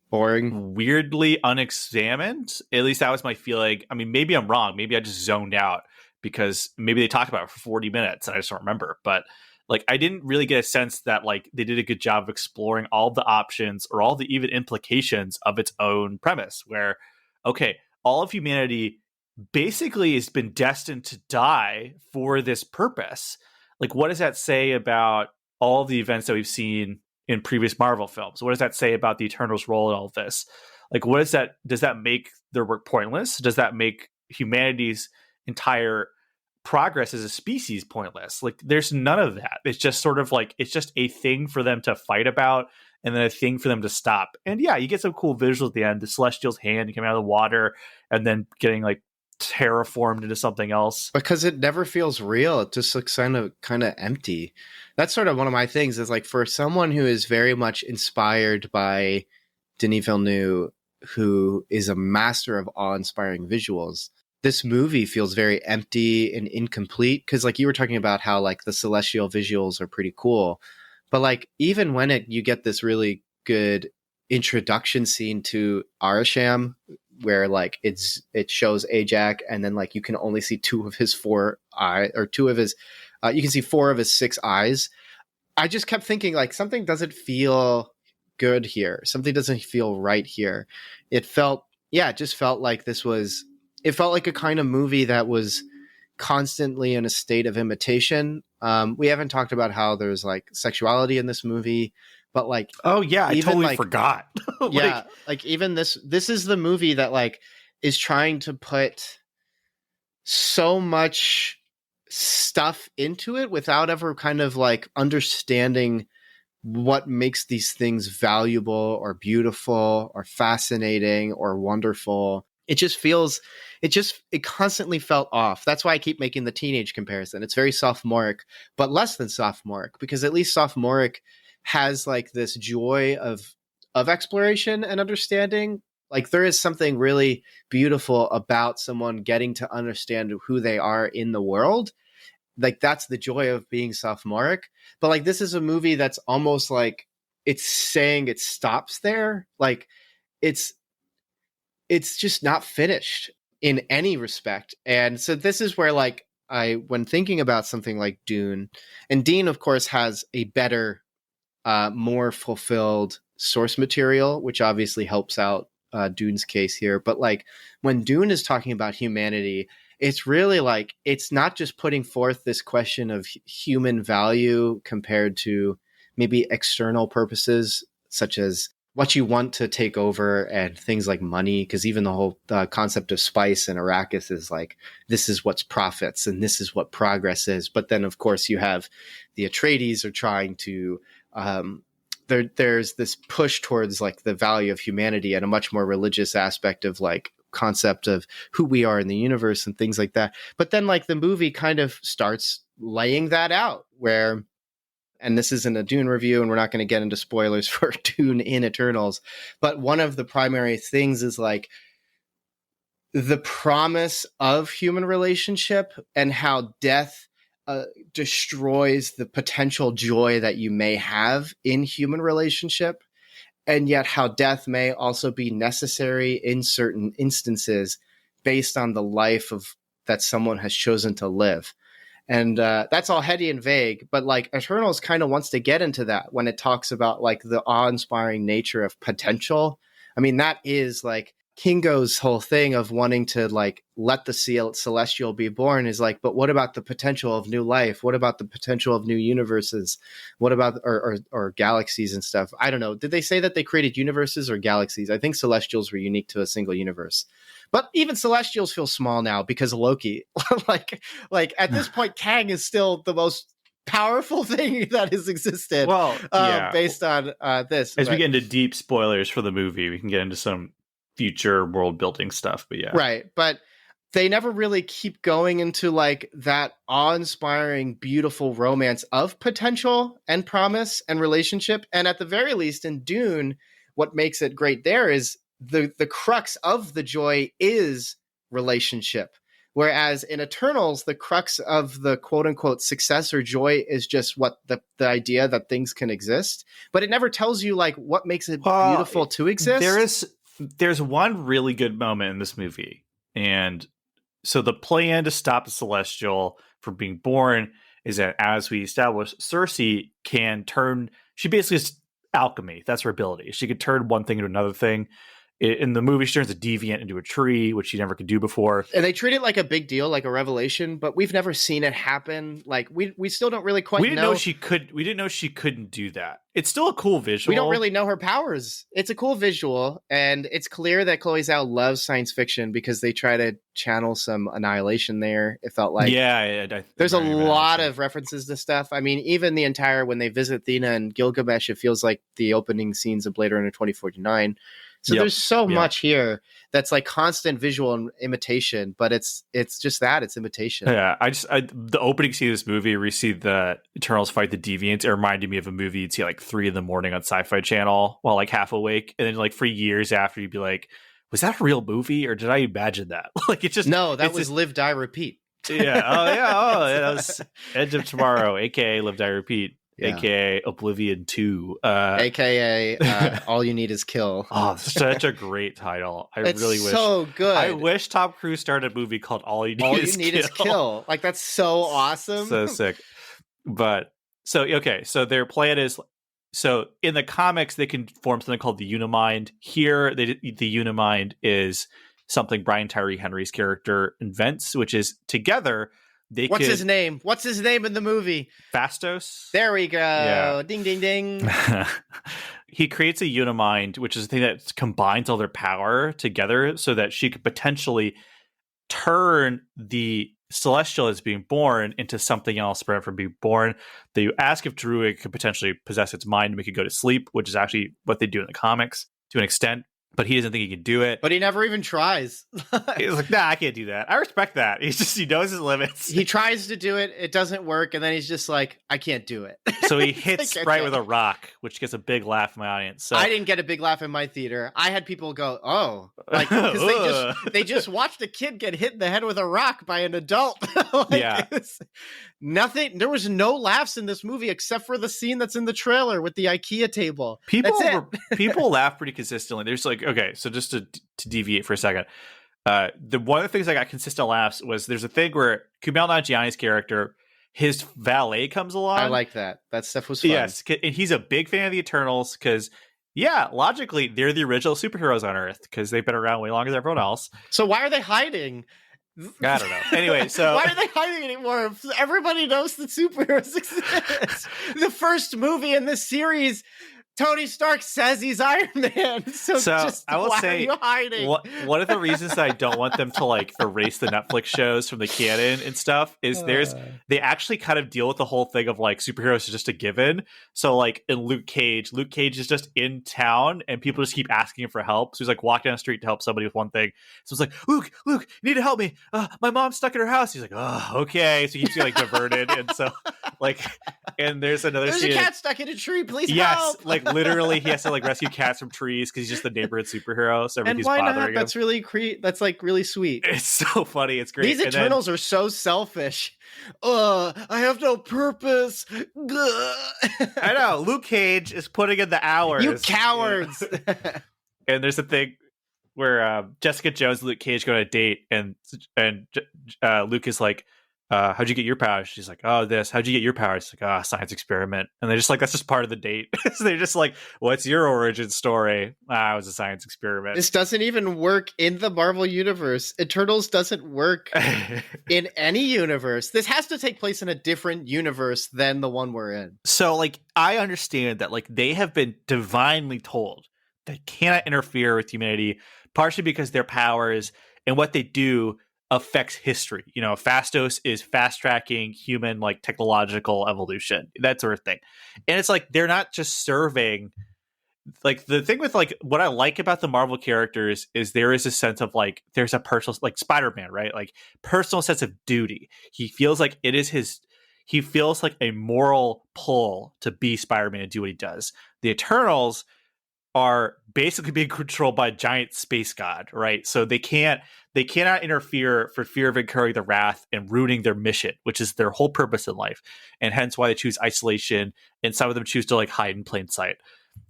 A: boring,
B: weirdly unexamined. At least that was my feeling. I mean, maybe I'm wrong. Maybe I just zoned out, because maybe they talked about it for 40 minutes and I just don't remember. But like, I didn't really get a sense that like they did a good job of exploring all the options or all the even implications of its own premise, where, okay, all of humanity basically has been destined to die for this purpose. Like, what does that say about all the events that we've seen in previous Marvel films? What does that say about the Eternals' role in all of this? Like, does that make their work pointless? Does that make humanity's entire progress as a species pointless? Like, there's none of that. It's just sort of like, it's just a thing for them to fight about and then a thing for them to stop. And yeah, you get some cool visuals at the end, the Celestial's hand coming out of the water and then getting like terraformed into something else,
A: because it never feels real. It just looks kind of empty. That's sort of one of my things, is like, for someone who is very much inspired by Denis Villeneuve, who is a master of awe-inspiring visuals, this movie feels very empty and incomplete. Because like you were talking about how like the celestial visuals are pretty cool, but like even when you get this really good introduction scene to Arasham, where like it shows Ajak, and then like you can only see two of his four eyes, or two of his you can see four of his six eyes. I just kept thinking like, something doesn't feel good here. Something doesn't feel right here. It just felt like it felt like a kind of movie that was constantly in a state of imitation. We haven't talked about how there's like sexuality in this movie, but like,
B: oh yeah, I totally forgot.
A: Yeah, like even this is the movie that like is trying to put so much stuff into it without ever kind of like understanding what makes these things valuable or beautiful or fascinating or wonderful. It constantly felt off. That's why I keep making the teenage comparison. It's very sophomoric, but less than sophomoric, because at least sophomoric has like this joy of exploration and understanding. Like there is something really beautiful about someone getting to understand who they are in the world. Like that's the joy of being sophomoric. But like, this is a movie that's almost like it's saying it stops there. Like it's just not finished in any respect. And so this is where like when thinking about something like Dune, and Dean of course has a better, more fulfilled source material, which obviously helps out Dune's case here. But like when Dune is talking about humanity, it's really like, it's not just putting forth this question of human value compared to maybe external purposes, such as what you want to take over and things like money. Because even the whole concept of spice and Arrakis is like, this is what's profits and this is what progress is. But then of course you have the Atreides are trying to, there's this push towards like the value of humanity and a much more religious aspect of like concept of who we are in the universe and things like that. But then like the movie kind of starts laying that out, where and this isn't a Dune review, and we're not going to get into spoilers for Dune in Eternals, but one of the primary things is like the promise of human relationship and how death destroys the potential joy that you may have in human relationship, and yet how death may also be necessary in certain instances based on the life of that someone has chosen to live. And that's all heady and vague, but like Eternals kind of wants to get into that when it talks about like the awe-inspiring nature of potential. I mean, that is like Kingo's whole thing of wanting to like let the celestial be born is like, but what about the potential of new life? What about the potential of new universes? What about or galaxies and stuff? I don't know. Did they say that they created universes or galaxies? I think celestials were unique to a single universe. But even celestials feel small now because of Loki. like at this point, Kang is still the most powerful thing that has existed.
B: Well,
A: based on this.
B: As we get into deep spoilers for the movie, we can get into some future world building stuff. But yeah,
A: right. But they never really keep going into like that awe-inspiring, beautiful romance of potential and promise and relationship. And at the very least, in Dune, what makes it great there is the crux of the joy is relationship. Whereas in Eternals, the crux of the quote unquote success or joy is just what the idea that things can exist. But it never tells you like what makes it beautiful to exist.
B: There's one really good moment in this movie. And so the plan to stop the Celestial from being born is that, as we established, Cersei can turn, she basically is alchemy. That's her ability. She could turn one thing into another thing. In the movie, she turns a deviant into a tree, which she never could do before.
A: And they treat it like a big deal, like a revelation, but we've never seen it happen. Like we still don't really quite know.
B: We didn't know she couldn't do that. It's still a cool visual.
A: We don't really know her powers. It's a cool visual, and it's clear that Chloe Zhao loves science fiction because they try to channel some Annihilation there. It felt like there's a lot of references to stuff. I mean, even the entire when they visit Thena and Gilgamesh, it feels like the opening scenes of Blade Runner 2049. So there's so much here that's like constant visual imitation, but it's just that it's imitation.
B: Yeah, the opening scene of this movie where you see the Eternals fight the Deviants, it reminded me of a movie you'd see like 3 a.m. on Sci-Fi Channel while like half awake, and then like for years after you'd be like, was that a real movie or did I imagine that? Like it just
A: that was Live Die Repeat.
B: Yeah. That was Edge of Tomorrow, aka Live Die Repeat. Yeah. AKA Oblivion 2.
A: AKA All You Need Is Kill.
B: Oh, such a great title.
A: It's so good.
B: I wish Tom Cruise started a movie called All You Need Is Kill.
A: Like, that's so awesome.
B: So sick. But, so their plan is, so in the comics, they can form something called the Unimind. Here, the Unimind is something Brian Tyree Henry's character invents, which is together...
A: What's his name? What's his name in the movie?
B: Phastos.
A: There we go. Yeah. Ding, ding, ding.
B: He creates a Unimind, which is a thing that combines all their power together so that she could potentially turn the Celestial that's being born into something else from being born. They ask if Druid could potentially possess its mind to make it go to sleep, which is actually what they do in the comics to an extent. But he doesn't think he can do it.
A: But he never even tries.
B: He's like, nah, I can't do that. I respect that. He knows his limits.
A: He tries to do it. It doesn't work. And then he's just like, I can't do it.
B: So he hits Sprite with a rock, which gets a big laugh in my audience. So
A: I didn't get a big laugh in my theater. I had people go, oh. Like, because they just watched a kid get hit in the head with a rock by an adult. Nothing. There was no laughs in this movie except for the scene that's in the trailer with the IKEA table.
B: People laugh pretty consistently. There's like, okay, so just to deviate for a second, one of the things I got consistent laughs was there's a thing where Kumail Nanjiani's character, his valet comes along.
A: I like that. That stuff was fun.
B: Yes, and he's a big fan of the Eternals because, logically, they're the original superheroes on Earth because they've been around way longer than everyone else.
A: So why are they hiding?
B: I don't know. Anyway, so
A: why are they hiding anymore? Everybody knows that superheroes exist. The first movie in this series Tony Stark says he's Iron Man. So just
B: I will
A: why
B: say,
A: are you hiding?
B: one of the reasons that I don't want them to like erase the Netflix shows from the canon and stuff is they actually kind of deal with the whole thing of like superheroes is just a given. So like in Luke Cage is just in town and people just keep asking him for help. So he's like walking down the street to help somebody with one thing. So it's like, Luke, you need to help me. My mom's stuck in her house. He's like, oh, okay. So he keeps getting like diverted. And so like, and there's another
A: There's
B: scene.
A: a cat stuck in a tree. Please
B: yes,
A: help.
B: like literally he has to like rescue cats from trees because he's just the neighborhood superhero. So everybody's bothering him.
A: That's really that's like really sweet.
B: It's so funny. It's great.
A: These Eternals are so selfish. I have no purpose.
B: I know. Luke Cage is putting in the hours.
A: You cowards.
B: And there's a thing where Jessica Jones and Luke Cage go on a date, and Luke is like, how'd you get your powers? She's like, oh, this. How'd you get your powers? She's like, science experiment. And they're just like, that's just part of the date. So they're just like, what's your origin story? It was a science experiment.
A: This doesn't even work in the Marvel universe. Eternals doesn't work in any universe. This has to take place in a different universe than the one we're in.
B: So like, I understand that like they have been divinely told they cannot interfere with humanity, partially because their powers and what they do affects history. You know, Fastos is fast tracking human like technological evolution, that sort of thing. And it's like they're not just serving. Like the thing with like what I like about the Marvel characters is there is a sense of like there's a personal, like Spider-Man, right? Like personal sense of duty. He feels like it is his. He feels like a moral pull to be Spider-Man and do what he does. The Eternals are basically being controlled by a giant space god, right? So they cannot interfere for fear of incurring the wrath and ruining their mission, which is their whole purpose in life, and hence why they choose isolation. And some of them choose to like hide in plain sight.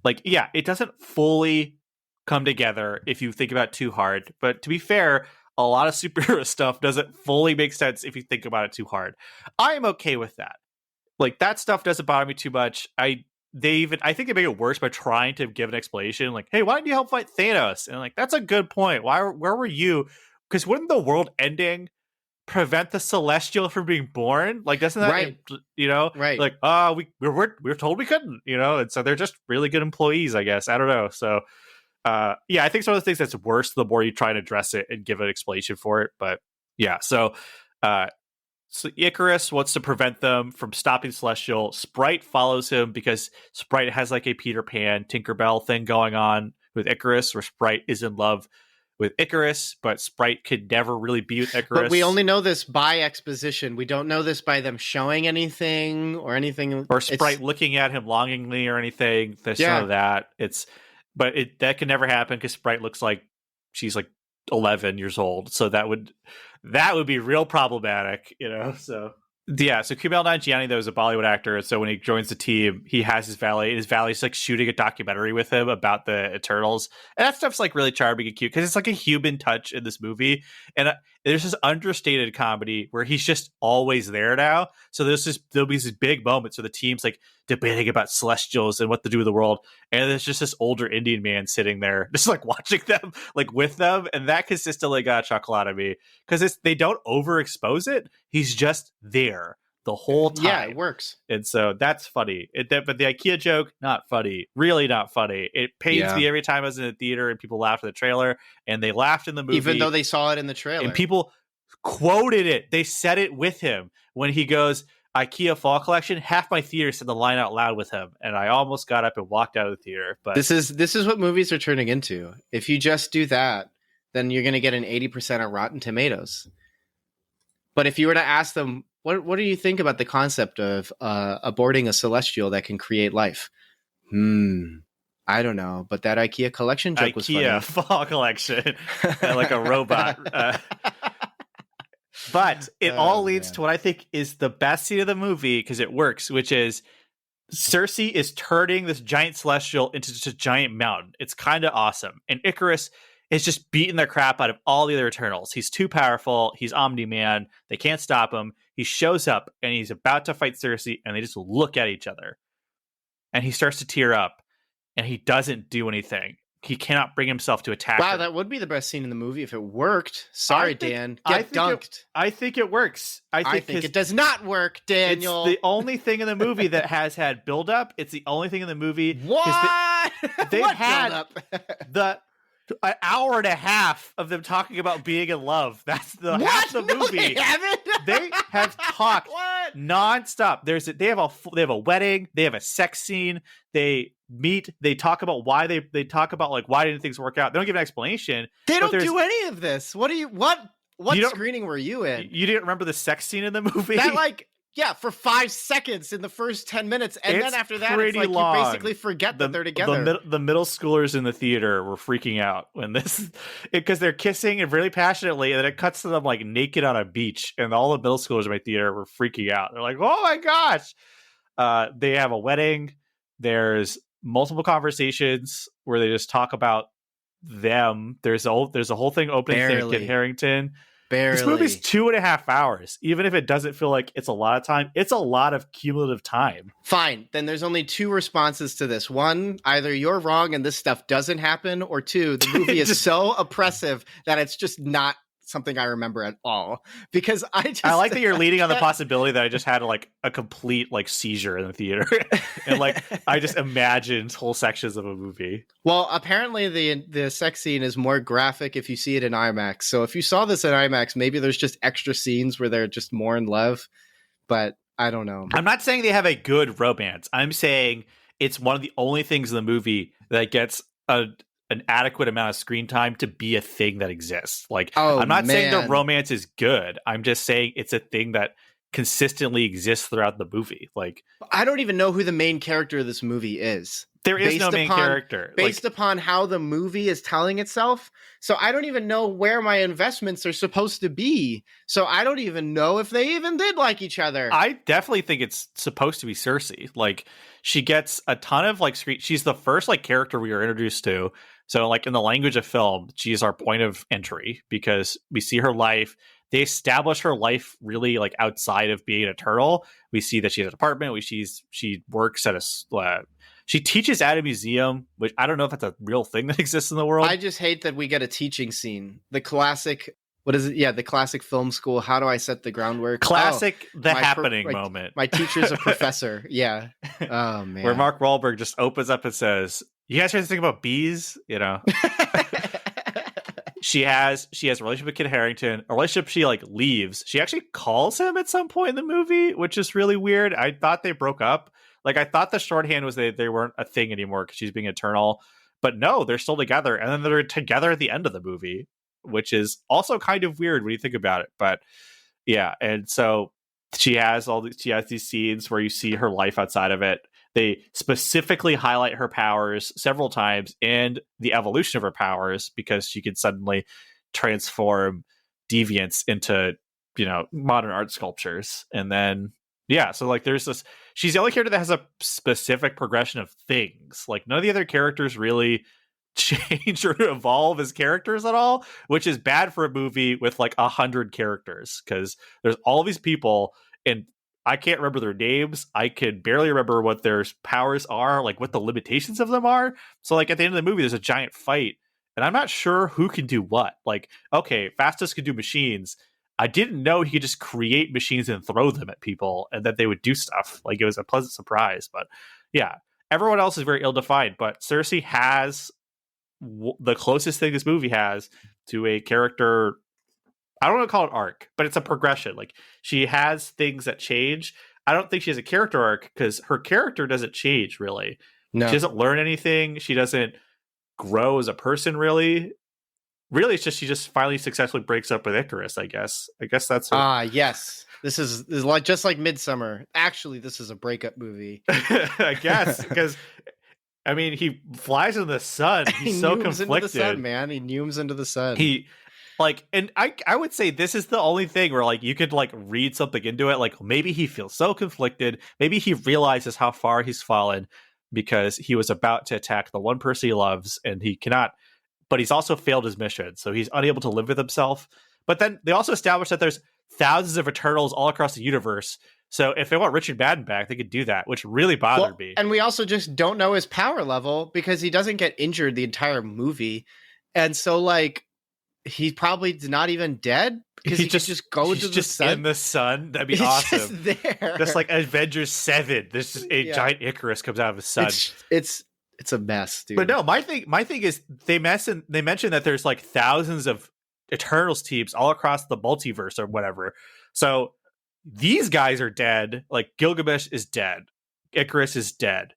B: Like, yeah, it doesn't fully come together if you think about it too hard. But to be fair, a lot of superhero stuff doesn't fully make sense if you think about it too hard. I am okay with that. Like that stuff doesn't bother me too much. I think they make it worse by trying to give an explanation like, hey, why didn't you help fight Thanos? And like, that's a good point. Where were you? Because wouldn't the world ending prevent the Celestial from being born? Like, doesn't that,
A: right? Right.
B: Like, we were told we couldn't, and so they're just really good employees, I guess. I don't know. So, yeah, I think some of the things that's worse the more you try and address it and give an explanation for it. But yeah, so Icarus wants to prevent them from stopping Celestial. Sprite follows him because Sprite has like a Peter Pan Tinkerbell thing going on with Icarus, where Sprite is in love with Icarus, but Sprite could never really be with Icarus.
A: But we only know this by exposition. We don't know this by them showing anything or anything.
B: Or Sprite looking at him longingly or anything. There's none of that. That can never happen because Sprite looks like she's like 11 years old. So that would be real problematic, so. Yeah, so Kumail Nanjiani, though, is a Bollywood actor, and so when he joins the team, he has his valet, and his valet's like shooting a documentary with him about the Eternals, and that stuff's like really charming and cute because it's like a human touch in this movie, and there's this understated comedy where he's just always there now. So there'll be these big moments where the team's like debating about Celestials and what to do with the world, and there's just this older Indian man sitting there, just like watching them, like with them, and that consistently got a chuckle out of me because they don't overexpose it. He's just there the whole time.
A: Yeah, it works.
B: And so that's funny. But the IKEA joke, not funny. Really not funny. It pains me every time I was in the theater and people laughed at the trailer, and they laughed in the movie.
A: Even though they saw it in the trailer.
B: And people quoted it. They said it with him. When he goes, IKEA Fall Collection, half my theater said the line out loud with him, and I almost got up and walked out of the theater. But
A: this is what movies are turning into. If you just do that, then you're going to get an 80% on Rotten Tomatoes. But if you were to ask them, what do you think about the concept of aborting a Celestial that can create life? I don't know, but that IKEA collection joke was funny.
B: IKEA Fall Collection, like a robot. But it all leads to what I think is the best scene of the movie because it works, which is Cersei is turning this giant Celestial into just a giant mountain. It's kind of awesome. And Icarus is just beating the crap out of all the other Eternals. He's too powerful. He's Omni-Man. They can't stop him. He shows up and he's about to fight Cersei, and they just look at each other. And he starts to tear up, and he doesn't do anything. he cannot bring himself to attack
A: Wow,
B: her.
A: that would be the best scene in the movie if it worked. Sorry, Dan. Get dunked.
B: I think it works.
A: I think it does not work, Daniel.
B: It's the only thing in the movie that has had build-up. It's the only thing in the movie.
A: What?
B: They've
A: What
B: had
A: build-up?
B: an hour and a half of them talking about being in love. That's the half the movie.
A: No, they haven't.
B: They have talked
A: What?
B: nonstop. They have a wedding. They have a sex scene. They meet. They talk about why they talk about like why didn't things work out. They don't give an explanation.
A: They don't do any of this. What
B: You don't-
A: screening were you in?
B: You didn't remember the sex scene in the movie?
A: That for 5 seconds in the first 10 minutes, and
B: It's
A: then after that, it's
B: pretty
A: like
B: long.
A: you basically forget that they're together.
B: The middle schoolers in the theater were freaking out when because they're kissing and really passionately, and then it cuts to them like naked on a beach, and all the middle schoolers in my theater were freaking out. They're like, "Oh my gosh!" They have a wedding. There's multiple conversations where they just talk about them. There's a whole thing opening to Kit Harington.
A: Barely.
B: This movie's 2.5 hours. Even if it doesn't feel like it's a lot of time, it's a lot of cumulative time.
A: Fine. Then there's only 2 responses to this. 1, either you're wrong and this stuff doesn't happen, or 2, the movie is so oppressive that it's just not something I remember at all. Because I
B: like that you're leading on the possibility that I just had like a complete like seizure in the theater. And like I just imagined whole sections of a movie.
A: Well, apparently the sex scene is more graphic if you see it in IMAX. So if you saw this in IMAX, maybe there's just extra scenes where they're just more in love. But I don't know.
B: I'm not saying they have a good romance. I'm saying it's one of the only things in the movie that gets an adequate amount of screen time to be a thing that exists. Like, I'm not saying the romance is good. I'm just saying it's a thing that consistently exists throughout the movie. Like,
A: I don't even know who the main character of this movie is.
B: There is no main character.
A: Based upon how the movie is telling itself. So I don't even know where my investments are supposed to be. So I don't even know if they even did like each other.
B: I definitely think it's supposed to be Cersei. Like, she gets a ton of like screen. She's the first like character we are introduced to. So like in the language of film, she's our point of entry because we see her life. They establish her life really like outside of being an eternal. We see that she has an apartment. She works at a she teaches at a museum, which I don't know if that's a real thing that exists in the world.
A: I just hate that we get a teaching scene. The classic, what is it? Yeah, the classic film school. How do I set the groundwork?
B: Classic, the happening moment.
A: My teacher's a professor. Yeah. Oh man.
B: Where Mark Wahlberg just opens up and says, "You guys heard anything about bees?" You know. She has a relationship with Kit Harington, a relationship she like leaves. She actually calls him at some point in the movie, which is really weird. I thought they broke up. Like, I thought the shorthand was they weren't a thing anymore because she's being eternal. But no, they're still together. And then they're together at the end of the movie, which is also kind of weird when you think about it. But yeah, and so she has these scenes where you see her life outside of it. They specifically highlight her powers several times and the evolution of her powers because she could suddenly transform deviants into, modern art sculptures. And then, yeah, so like there's this, she's the only character that has a specific progression of things. Like none of the other characters really change or evolve as characters at all, which is bad for a movie with like 100 characters because there's all these people and I can't remember their names. I can barely remember what their powers are, like what the limitations of them are. So like at the end of the movie, there's a giant fight and I'm not sure who can do what. Like, okay, Fastus can do machines. I didn't know he could just create machines and throw them at people and that they would do stuff. Like it was a pleasant surprise, but yeah, everyone else is very ill-defined, but Cersei has the closest thing this movie has to a character. I don't want to call it arc, but it's a progression. Like she has things that change. I don't think she has a character arc because her character doesn't change really. No. She doesn't learn anything. She doesn't grow as a person really. Really, it's just she just finally successfully breaks up with Icarus, I guess. I guess that's
A: yes. This is like just like Midsummer. Actually, this is a breakup movie.
B: I guess because I mean he flies in the sun. He's so conflicted.
A: Into the sun, man. He neumes into the sun.
B: And I would say this is the only thing where like you could like read something into it. Like maybe he feels so conflicted. Maybe he realizes how far he's fallen because he was about to attack the one person he loves and he cannot, but he's also failed his mission. So he's unable to live with himself. But then they also established that there's thousands of Eternals all across the universe. So if they want Richard Madden back, they could do that, which really bothered me.
A: And we also just don't know his power level because he doesn't get injured the entire movie. And so, like, he probably not even dead because he just go to the sun.
B: In the sun. That'd be
A: he's
B: awesome.
A: Just there.
B: Just like Avengers 7. There's just a giant Icarus comes out of the sun.
A: It's a mess, dude.
B: But no, my thing is they mention that there's like thousands of Eternals teams all across the multiverse or whatever. So these guys are dead. Like Gilgamesh is dead. Icarus is dead.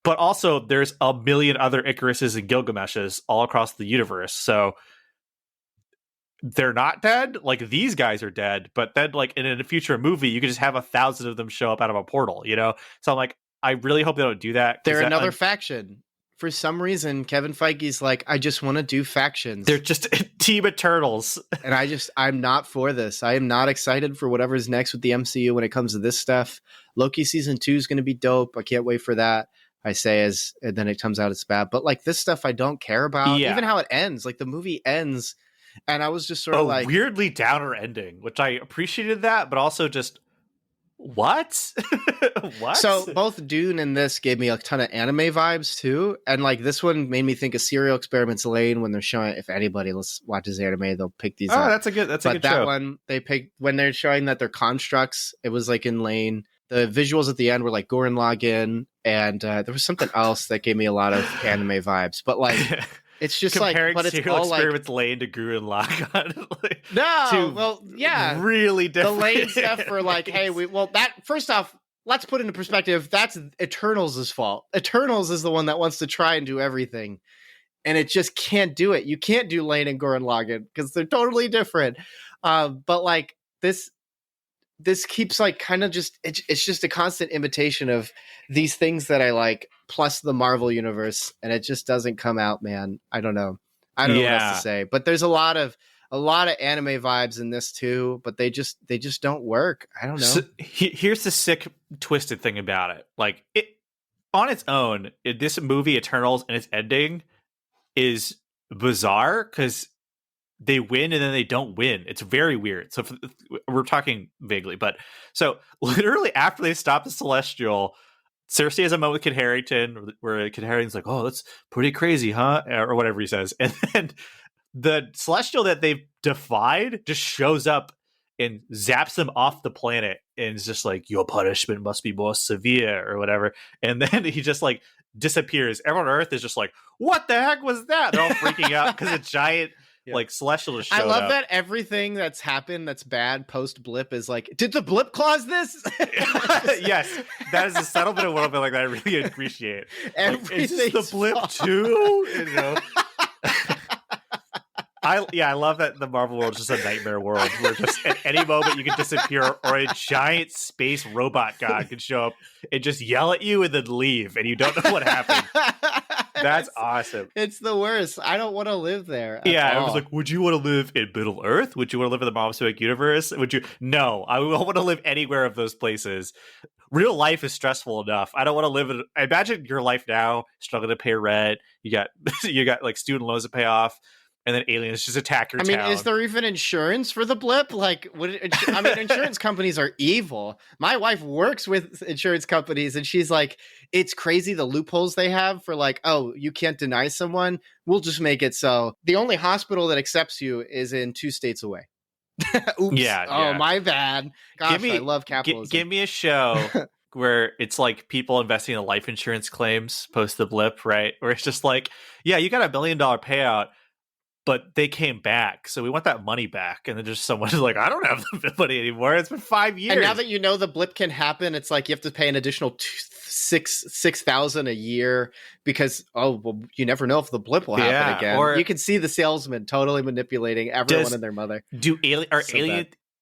B: But also there's a million other Icaruses and Gilgameshes all across the universe. So they're not dead. Like these guys are dead. But then like in a future movie, you could just have 1,000 of them show up out of a portal, you know? So I'm like, I really hope they don't do that.
A: They're another faction. For some reason, Kevin Feige's like, I just want to do factions.
B: They're just Team Eternals.
A: And I'm not for this. I am not excited for whatever's next with the MCU when it comes to this stuff. Loki season 2 is going to be dope. I can't wait for that. I say and then it comes out it's bad. But like this stuff I don't care about. Yeah. Even how it ends. Like the movie ends. And I was just sort of like.
B: Weirdly downer ending, which I appreciated that, but also just. What? What?
A: So both Dune and this gave me a ton of anime vibes too, and like this one made me think of Serial Experiments Lane when they're showing. If anybody watches anime, they'll pick these. up.
B: That's a good
A: show.
B: That
A: one they picked when they're showing that they're constructs. It was like in Lane. The visuals at the end were like Gurren Lagann, and there was something else that gave me a lot of anime vibes. But like. It's just
B: comparing
A: like, but it's all
B: Experiments Lane to Gurren Lagann.
A: Really different. The Lane stuff for like, hey, first off, let's put into perspective. That's Eternals' fault. Eternals is the one that wants to try and do everything, and it just can't do it. You can't do Lane and Gurren Lagann because they're totally different. But like this keeps like kind of just it's just a constant imitation of these things that I like. Plus the Marvel universe, and it just doesn't come out, man. I don't know what else to say. But there's a lot of anime vibes in this too, but they just don't work. I don't know.
B: So, here's the sick, twisted thing about it. Like it on its own, this movie Eternals and its ending is bizarre because they win and then they don't win. It's very weird. So we're talking vaguely, but so literally after they stop the Celestial. Cersei has a moment with Kit Harington where Kit Harington's like, oh, that's pretty crazy, huh? Or whatever he says. And then the Celestial that they've defied just shows up and zaps them off the planet and is just like, your punishment must be more severe or whatever. And then he just like disappears. Everyone on Earth is just like, what the heck was that? They're all freaking out because a giant like Celestial just showed up.
A: I love that everything that's happened that's bad post blip is like, did the blip clause this?
B: Yes, that is a settlement a little bit like that. I really appreciate. Is this the blip too? You know? I love that the Marvel world is just a nightmare world where just at any moment you can disappear or a giant space robot god can show up and just yell at you and then leave and you don't know what happened. That's awesome.
A: It's the worst. I don't want to live there.
B: I was like, would you want to live in Middle Earth? Would you want to live in the Monolithic universe? Would you? No, I don't want to live anywhere of those places. Real life is stressful enough. I don't want to live in. I imagine your life now, struggling to pay rent. You got like student loans to pay off. And then aliens just attack your town.
A: Is there even insurance for the blip? Like, insurance companies are evil. My wife works with insurance companies, and she's like, it's crazy the loopholes they have for like, oh, you can't deny someone. We'll just make it so the only hospital that accepts you is in 2 states away. Oops.
B: Yeah.
A: Oh, my bad. Gosh, I love capitalism.
B: Give me a show where it's like people investing in life insurance claims post the blip, right? Where it's just like, yeah, you got $1 million payout. But they came back, so we want that money back. And then just someone's like, I don't have the money anymore. It's been 5 years.
A: And now that you know the blip can happen, it's like you have to pay an additional $6,000 a year because, you never know if the blip will happen again. Or you can see the salesman totally manipulating everyone and their mother.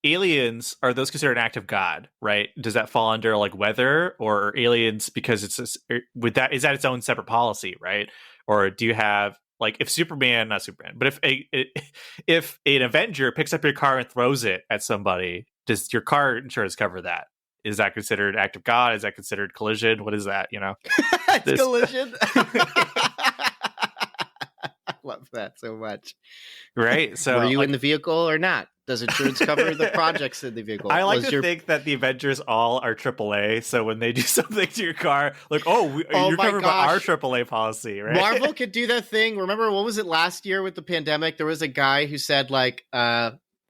B: Aliens, are those considered an act of God, right? Does that fall under like weather or aliens because is that its own separate policy, right? Or do you have... Like if not Superman, but if an Avenger picks up your car and throws it at somebody, does your car insurance cover that? Is that considered act of God? Is that considered collision? What is that? You know,
A: it's collision. love that so much.
B: Right? So
A: were you in the vehicle or not? Does insurance cover the projects in the vehicle?
B: I like to think that the Avengers all are AAA. So when they do something to your car, like, you're covered by our AAA policy, right?
A: Marvel could do that thing. Remember, what was it last year with the pandemic? There was a guy who said, like,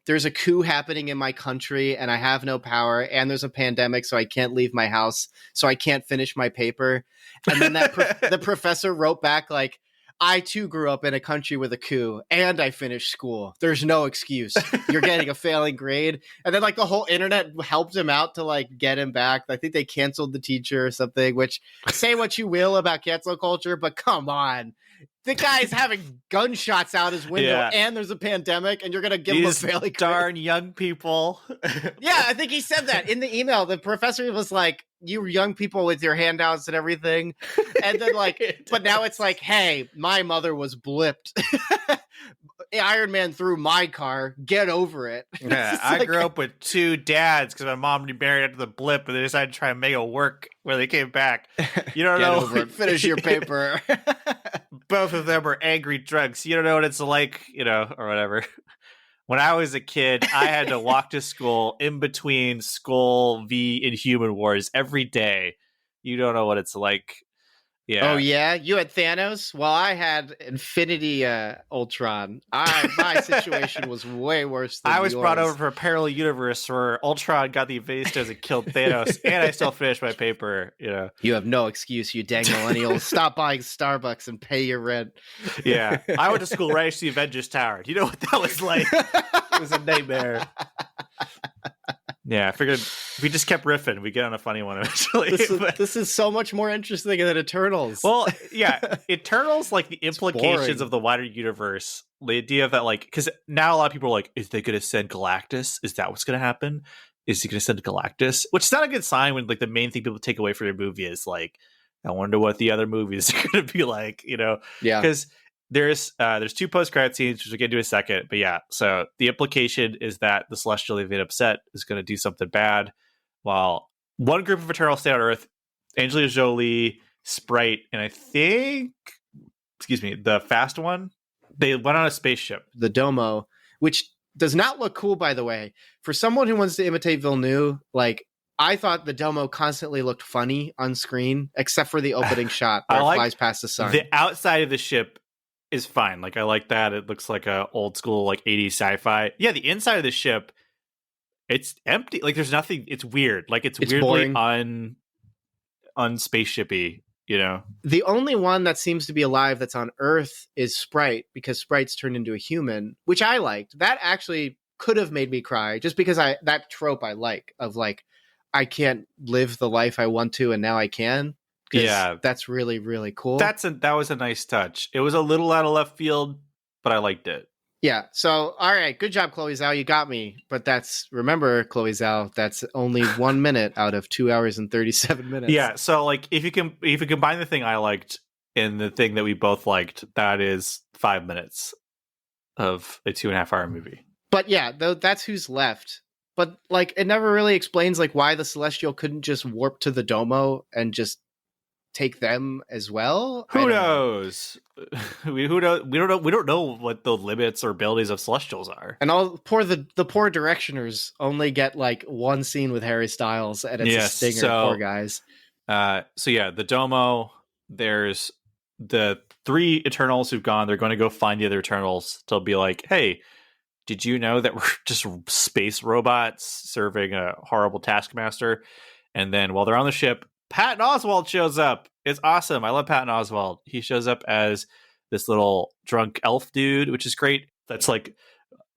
A: there's a coup happening in my country and I have no power and there's a pandemic, so I can't leave my house, so I can't finish my paper. And then the professor wrote back, like, I too grew up in a country with a coup and I finished school. There's no excuse. You're getting a failing grade. And then like the whole internet helped him out to like get him back. I think they canceled the teacher or something, which say what you will about cancel culture, but come on. The guy's having gunshots out his window and there's a pandemic and you're going to give him a failing grade.
B: Darn young people.
A: Yeah, I think he said that in the email. The professor was like, you young people with your handouts and everything. And then like, but now it's like, hey, my mother was blipped. Iron Man threw my car. Get over it.
B: Yeah, I grew up with two dads because my mom remarried after the blip and they decided to try and make it work when they came back. You don't know.
A: Over it. Finish your paper.
B: Both of them were angry drunks. You don't know what it's like, or whatever. When I was a kid, I had to walk to school in between Skull v Inhuman Wars every day. You don't know what it's like. Yeah.
A: Oh, yeah? You had Thanos? Well, I had Infinity Ultron. My situation was way worse than yours.
B: I was brought over for a parallel universe where Ultron got the Infinity Stones and killed Thanos, and I still finished my paper,
A: You have no excuse, you dang millennial. Stop buying Starbucks and pay your rent.
B: Yeah. I went to school right next to the Avengers Tower. Do you know what that was like? It was a nightmare. Yeah, I figured if we just kept riffing, we get on a funny one eventually.
A: This is so much more interesting than Eternals.
B: Well, yeah, Eternals, like the implications of the wider universe, the idea of that, like, because now a lot of people are like, is they going to send Galactus? Is that what's going to happen? Is he going to send Galactus? Which is not a good sign when, like, the main thing people take away from their movie is, like, I wonder what the other movies are going to be like, Yeah. Because there's two post-credit scenes, which we'll get into in a second. But yeah, so the implication is that the Celestial Deviant Upset is going to do something bad, while one group of Eternals stay on Earth, Angelina Jolie, Sprite, and I think, the fast one, they went on a spaceship.
A: The Domo, which does not look cool, by the way. For someone who wants to imitate Villeneuve, like, I thought the Domo constantly looked funny on screen, except for the opening shot where it flies past the sun.
B: The outside of the ship is fine. Like, I like that. It looks like a old school, like, 80s sci-fi. Yeah, the inside of the ship, it's empty. Like, there's nothing. It's weird. Like, it's weirdly unspaceshipy,
A: The only one that seems to be alive that's on Earth is Sprite, because Sprite's turned into a human, which I liked. That actually could have made me cry, just because that trope I like, of, like, I can't live the life I want to, and now I can. Yeah, that's really, really cool.
B: That was a nice touch. It was a little out of left field, but I liked it.
A: Yeah. So, all right, good job, Chloe Zhao. You got me. But remember, Chloe Zhao, that's only 1 minute out of 2 hours and 37 minutes.
B: Yeah. So, like, if you combine the thing I liked and the thing that we both liked, that is 5 minutes of a 2.5 hour movie.
A: But yeah, that's who's left. But like, it never really explains like why the Celestial couldn't just warp to the Domo and just take them as well.
B: Who knows? We don't know what the limits or abilities of Celestials are.
A: And the poor directioners only get like one scene with Harry Styles, and it's a stinger. Poor guys.
B: So yeah, the Domo. There's the 3 Eternals who've gone. They're going to go find the other Eternals to be like, hey, did you know that we're just space robots serving a horrible taskmaster? And then while they're on the ship, Patton Oswalt shows up. It's awesome. I love Patton Oswalt. He shows up as this little drunk elf dude, which is great. That's like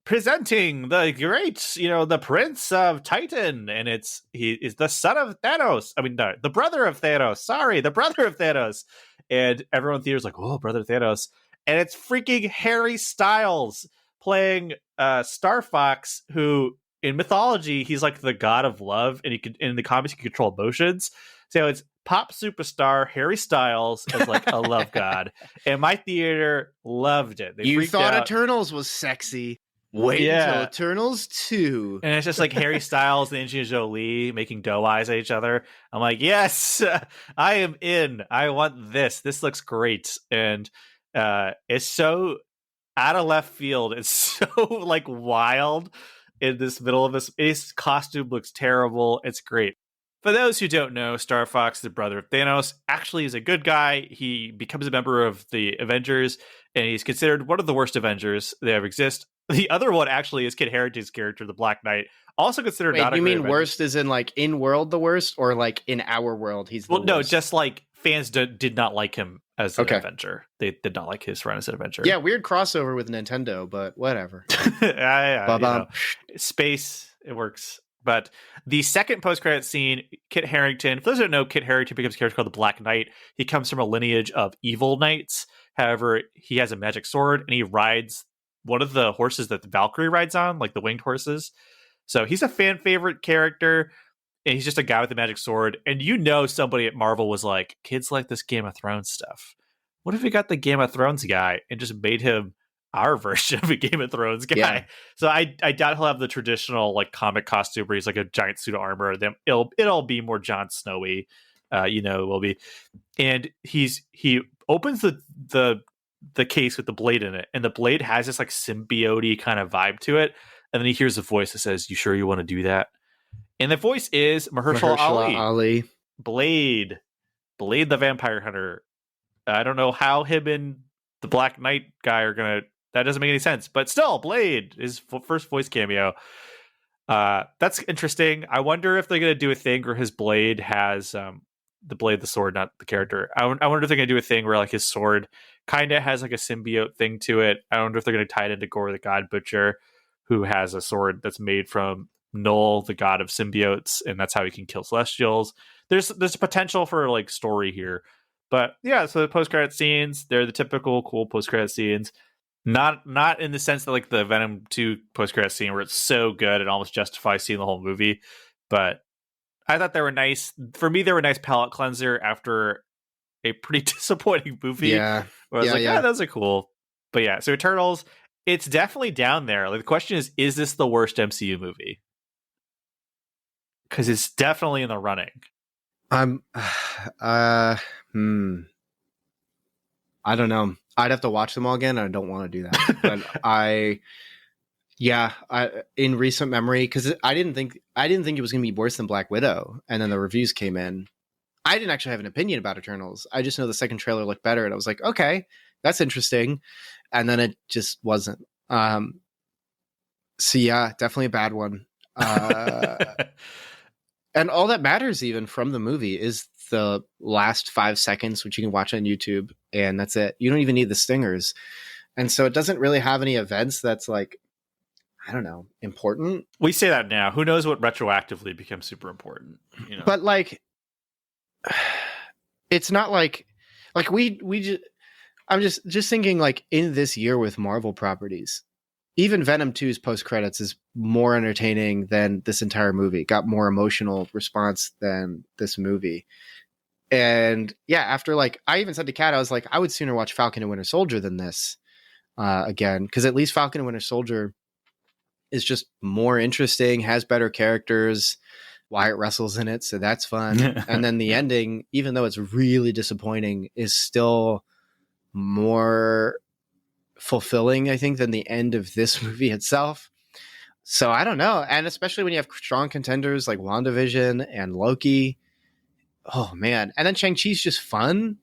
B: presenting the great, the Prince of Titan. And he is the son of Thanos. I mean, no, the brother of Thanos. Sorry, the brother of Thanos. And everyone in the theater's like, oh, brother Thanos. And it's freaking Harry Styles playing Star Fox, who in mythology, he's like the god of love. And in the comics, he can control emotions. So it's pop superstar Harry Styles as like a love god, and my theater loved it.
A: You thought Eternals was sexy. Wait until Eternals 2.
B: And it's just like Harry Styles and Angelina Jolie making doe eyes at each other. I'm like, yes, I am in. I want this. This looks great. And it's so out of left field. It's so like wild in this middle of this. His costume looks terrible. It's great. For those who don't know, Star Fox, the brother of Thanos, actually is a good guy. He becomes a member of the Avengers, and he's considered one of the worst Avengers that ever exist. The other one actually is Kit Harington's character, the Black Knight, also considered not a
A: you
B: great
A: mean
B: Avenger.
A: worst is in like in world the worst, or like in our world he's the worst?
B: No, just like fans did not like him as an Avenger. They did not like his run as an Avenger.
A: Yeah, weird crossover with Nintendo, but whatever.
B: yeah, space, it works. But the second post-credit scene, Kit Harington, for those who don't know, Kit Harington becomes a character called the Black Knight. He comes from a lineage of evil knights. However, he has a magic sword, and he rides one of the horses that the Valkyrie rides on, like the winged horses. So he's a fan favorite character, and he's just a guy with a magic sword. And you know somebody at Marvel was like, kids like this Game of Thrones stuff. What if we got the Game of Thrones guy and just made him our version of a Game of Thrones guy?
A: Yeah.
B: So I doubt he'll have the traditional like comic costume where he's like a giant suit of armor. Then it'll be more Jon Snowy, it will be. And he opens the case with the blade in it, and the blade has this like symbiote kind of vibe to it. And then he hears a voice that says, "You sure you want to do that?" And the voice is Mahershala Ali. Blade the Vampire Hunter. I don't know how him and the Black Knight guy are gonna. That doesn't make any sense. But still, Blade, his first voice cameo. That's interesting. I wonder if they're gonna do a thing where his blade has the blade, the sword, not the character. I wonder if they're gonna do a thing where like his sword kind of has like a symbiote thing to it. I wonder if they're gonna tie it into Gore the God Butcher, who has a sword that's made from Null, the god of symbiotes, and that's how he can kill Celestials. There's a potential for like story here. But yeah, so the post-credit scenes, they're the typical cool post-credit scenes. Not in the sense that like the Venom 2 post-credit scene where it's so good it almost justifies seeing the whole movie. But I thought they were nice. For me, they were a nice palate cleanser after a pretty disappointing movie.
A: Yeah.
B: Where I was like, those are cool. But yeah, so Eternals, it's definitely down there. Like the question is this the worst MCU movie? Because it's definitely in the running.
A: I don't know. I'd have to watch them all again. I don't want to do that. But in recent memory, because I didn't think it was going to be worse than Black Widow, and then the reviews came in. I didn't actually have an opinion about Eternals. I just know the second trailer looked better, and I was like, okay, that's interesting. And then it just wasn't. So yeah, definitely a bad one. And all that matters even from the movie is the last 5 seconds, which you can watch on YouTube, and that's it. You don't even need the stingers. And so it doesn't really have any events that's like, I don't know, important.
B: We say that now. Who knows what retroactively becomes super important? You know?
A: But like, it's not like we just, I'm just thinking like in this year with Marvel properties, even Venom 2's post credits is more entertaining than this entire movie. Got more emotional response than this movie. And yeah, after like, I even said to Kat, I was like, I would sooner watch Falcon and Winter Soldier than this again. Cause at least Falcon and Winter Soldier is just more interesting, has better characters. Wyatt Russell's in it, so that's fun. And then the ending, even though it's really disappointing, is still more fulfilling, I think, than the end of this movie itself. So I don't know. And especially when you have strong contenders like WandaVision and Loki. Oh, man. And then Shang-Chi's just fun.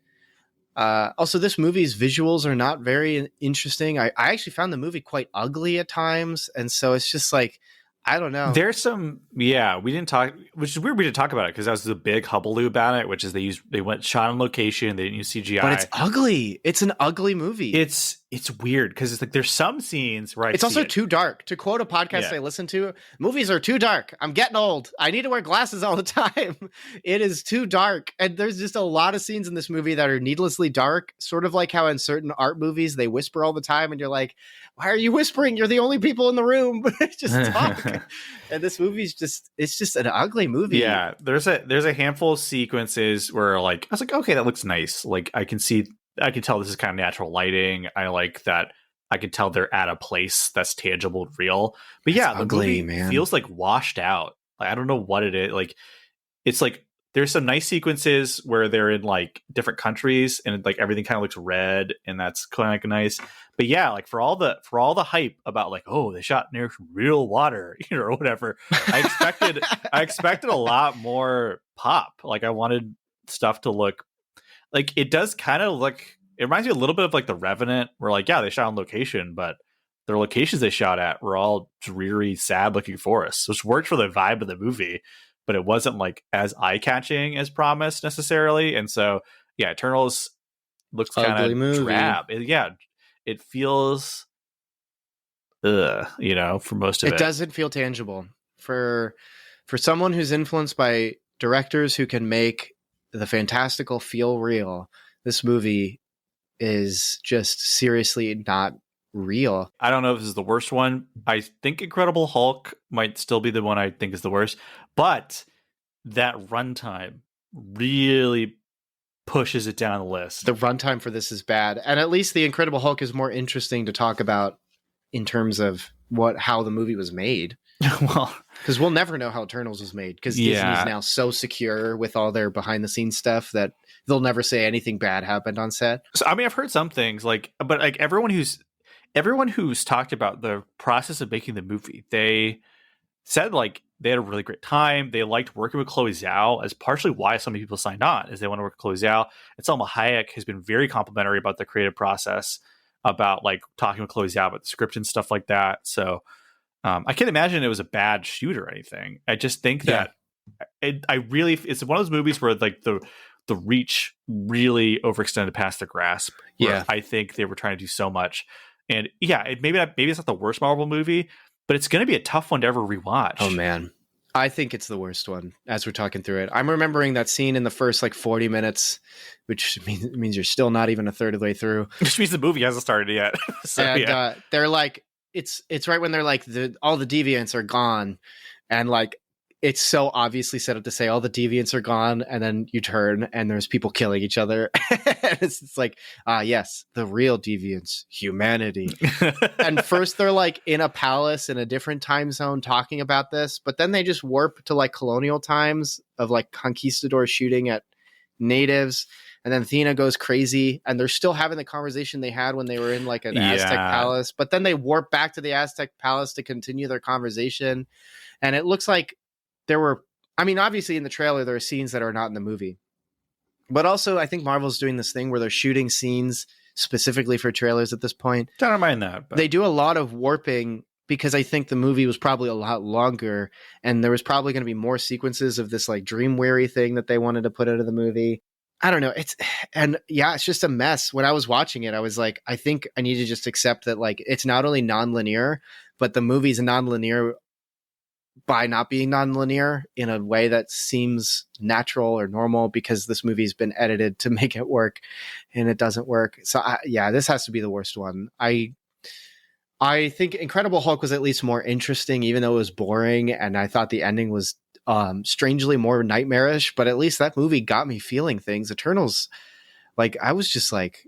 A: Also, this movie's visuals are not very interesting. I actually found the movie quite ugly at times. And so it's just like, I don't know.
B: There's some, we didn't talk, which is weird we didn't talk about it because that was the big hullabaloo about it, which is they went shot on location, they didn't use CGI.
A: But it's ugly. It's an ugly movie.
B: It's weird because it's like there's some scenes where
A: it's also too dark. To quote a podcast I listen to, movies are too dark. I'm getting old. I need to wear glasses all the time. It is too dark. And there's just a lot of scenes in this movie that are needlessly dark, sort of like how in certain art movies they whisper all the time and you're like, why are you whispering? You're the only people in the room. Just talk. And this movie's it's just an ugly movie.
B: Yeah, there's a handful of sequences where like I was like, okay, that looks nice. Like I can tell this is kind of natural lighting. I like that. I can tell they're at a place that's tangible and real. But yeah, the movie feels like washed out. Like I don't know what it is. Like it's like there's some nice sequences where they're in like different countries and like everything kind of looks red, and that's kind of like nice. But yeah, like for all the hype about like, oh, they shot near some real water, or whatever, I expected a lot more pop. Like I wanted stuff to look like it does kind of look. It reminds me a little bit of like The Revenant, where like, yeah, they shot on location, but the locations they shot at were all dreary, sad looking forests, which worked for the vibe of the movie, but it wasn't like as eye catching as promised necessarily. And so, yeah, Eternals looks kind of drab. It feels, for most of it.
D: It doesn't feel tangible for someone who's influenced by directors who can make the fantastical feel real. This movie is just seriously not real.
B: I don't know if this is the worst one. I think Incredible Hulk might still be the one I think is the worst, but that runtime really pushes it down the list.
D: The runtime for this is bad, and at least the Incredible Hulk is more interesting to talk about in terms of how the movie was made.
B: Well,
D: because we'll never know how Eternals was made, because Disney's now so secure with all their behind the scenes stuff that they'll never say anything bad happened on set.
B: So I mean, I've heard some things but like everyone who's talked about the process of making the movie, they said like they had a really great time. They liked working with Chloe Zhao, as partially why so many people signed on, is they want to work with Chloe Zhao. And Selma Hayek has been very complimentary about the creative process, about like talking with Chloe Zhao about the script and stuff like that. So I can't imagine it was a bad shoot or anything. I just think that it's one of those movies where like the reach really overextended past the grasp.
D: Yeah,
B: I think they were trying to do so much. And yeah, maybe it's not the worst Marvel movie, but it's going to be a tough one to ever rewatch.
D: Oh man, I think it's the worst one as we're talking through it. I'm remembering that scene in the first like 40 minutes, which means you're still not even a third of the way through.
B: Which means the movie hasn't started yet.
D: They're like, it's right when they're like all the deviants are gone, and like it's so obviously set up to say all the deviants are gone, and then you turn and there's people killing each other. it's like, yes, the real deviants, humanity. And first they're like in a palace in a different time zone talking about this, but then they just warp to like colonial times of like conquistadors shooting at natives. And then Athena goes crazy, and they're still having the conversation they had when they were in like an Aztec palace. But then they warp back to the Aztec palace to continue their conversation. And it looks like obviously in the trailer, there are scenes that are not in the movie. But also, I think Marvel's doing this thing where they're shooting scenes specifically for trailers at this point.
B: I don't mind that. But
D: they do a lot of warping because I think the movie was probably a lot longer, and there was probably going to be more sequences of this like dream weary thing that they wanted to put into the movie. I don't know. It's just a mess. When I was watching it, I was like, I think I need to just accept that like it's not only non-linear, but the movie's non-linear by not being non-linear in a way that seems natural or normal, because this movie's been edited to make it work, and it doesn't work. So this has to be the worst one. I think Incredible Hulk was at least more interesting, even though it was boring, and I thought the ending was strangely more nightmarish, but at least that movie got me feeling things. Eternals, like I was just like,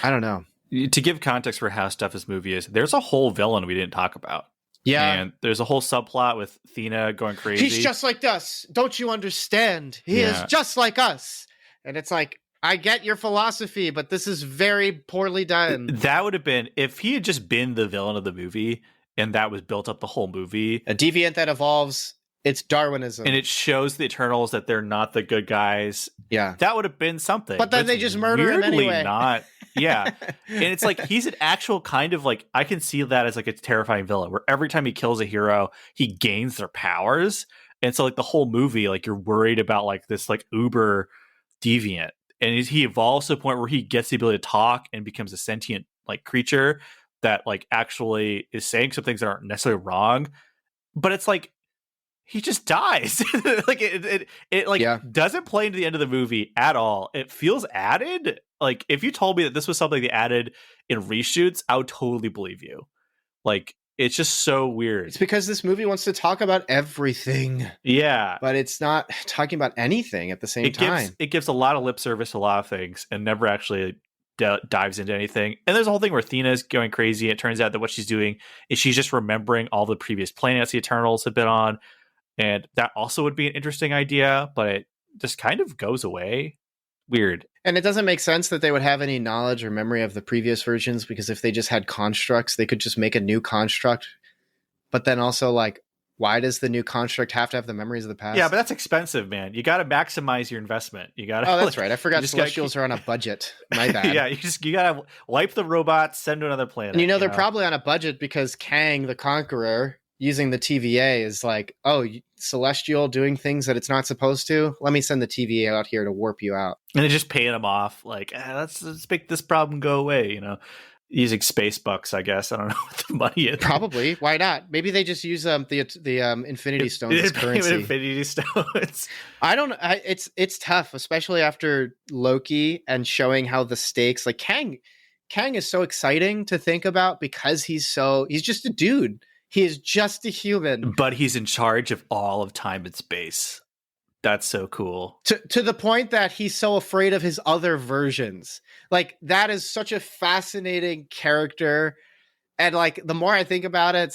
D: I don't know.
B: To give context for how stuff this movie is, there's a whole villain we didn't talk about.
D: Yeah.
B: And there's a whole subplot with Athena going crazy.
D: He's just like us. Don't you understand? He is just like us. And it's like, I get your philosophy, but this is very poorly done.
B: That would have been, if he had just been the villain of the movie and that was built up the whole movie.
D: A deviant that evolves. It's Darwinism.
B: And it shows the Eternals that they're not the good guys.
D: Yeah.
B: That would have been something.
D: But then they just murder him anyway.
B: Not. Yeah. And it's like, he's an actual kind of like, I can see that as like a terrifying villain where every time he kills a hero, he gains their powers. And so like the whole movie, like you're worried about like this like uber deviant. And he evolves to the point where he gets the ability to talk and becomes a sentient like creature that like actually is saying some things that aren't necessarily wrong. But it's like, he just dies. Like it doesn't play into the end of the movie at all. It feels added. Like if you told me that this was something they added in reshoots, I would totally believe you. Like it's just so weird.
D: It's because this movie wants to talk about everything.
B: Yeah.
D: But it's not talking about anything at the same time.
B: It gives a lot of lip service to a lot of things and never actually dives into anything. And there's a whole thing where Athena is going crazy. It turns out that what she's doing is she's just remembering all the previous planets the Eternals have been on. And that also would be an interesting idea, but it just kind of goes away. Weird.
D: And it doesn't make sense that they would have any knowledge or memory of the previous versions, because if they just had constructs, they could just make a new construct. But then also, like, why does the new construct have to have the memories of the past?
B: Yeah, but that's expensive, man. You got to maximize your investment. You got to.
D: Oh, that's right. I forgot Celestials are on a budget. My bad.
B: Yeah, you got to wipe the robots, send to another planet.
D: And they're probably on a budget because Kang the Conqueror, using the TVA, is like, oh, Celestial doing things that it's not supposed to. Let me send the TVA out here to warp you out.
B: And they're just paying them off, like, let's make this problem go away. Using space bucks, I guess. I don't know what the money is.
D: Probably. Why not? Maybe they just use the Infinity Stones as currency.
B: Infinity Stones.
D: I don't know. It's tough, especially after Loki and showing how the stakes, like Kang is so exciting to think about because he's just a dude. He is just a human.
B: But he's in charge of all of time and space. That's so cool.
D: To the point that he's so afraid of his other versions. Like, that is such a fascinating character. And like, the more I think about it,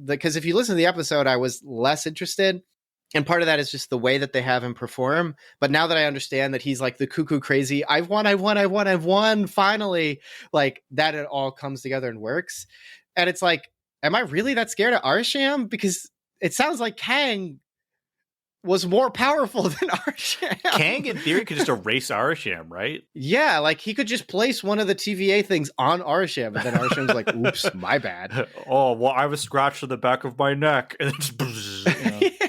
D: because if you listen to the episode, I was less interested. And part of that is just the way that they have him perform. But now that I understand that he's like the cuckoo crazy, I've won, finally, like, that it all comes together and works. And it's like, am I really that scared of Arsham? Because it sounds like Kang was more powerful than Arsham.
B: Kang, in theory, could just erase Arsham, right?
D: Yeah, like he could just place one of the TVA things on Arsham, and then Arsham's like, oops, my bad.
B: Oh, well, I was scratched to the back of my neck. And then just,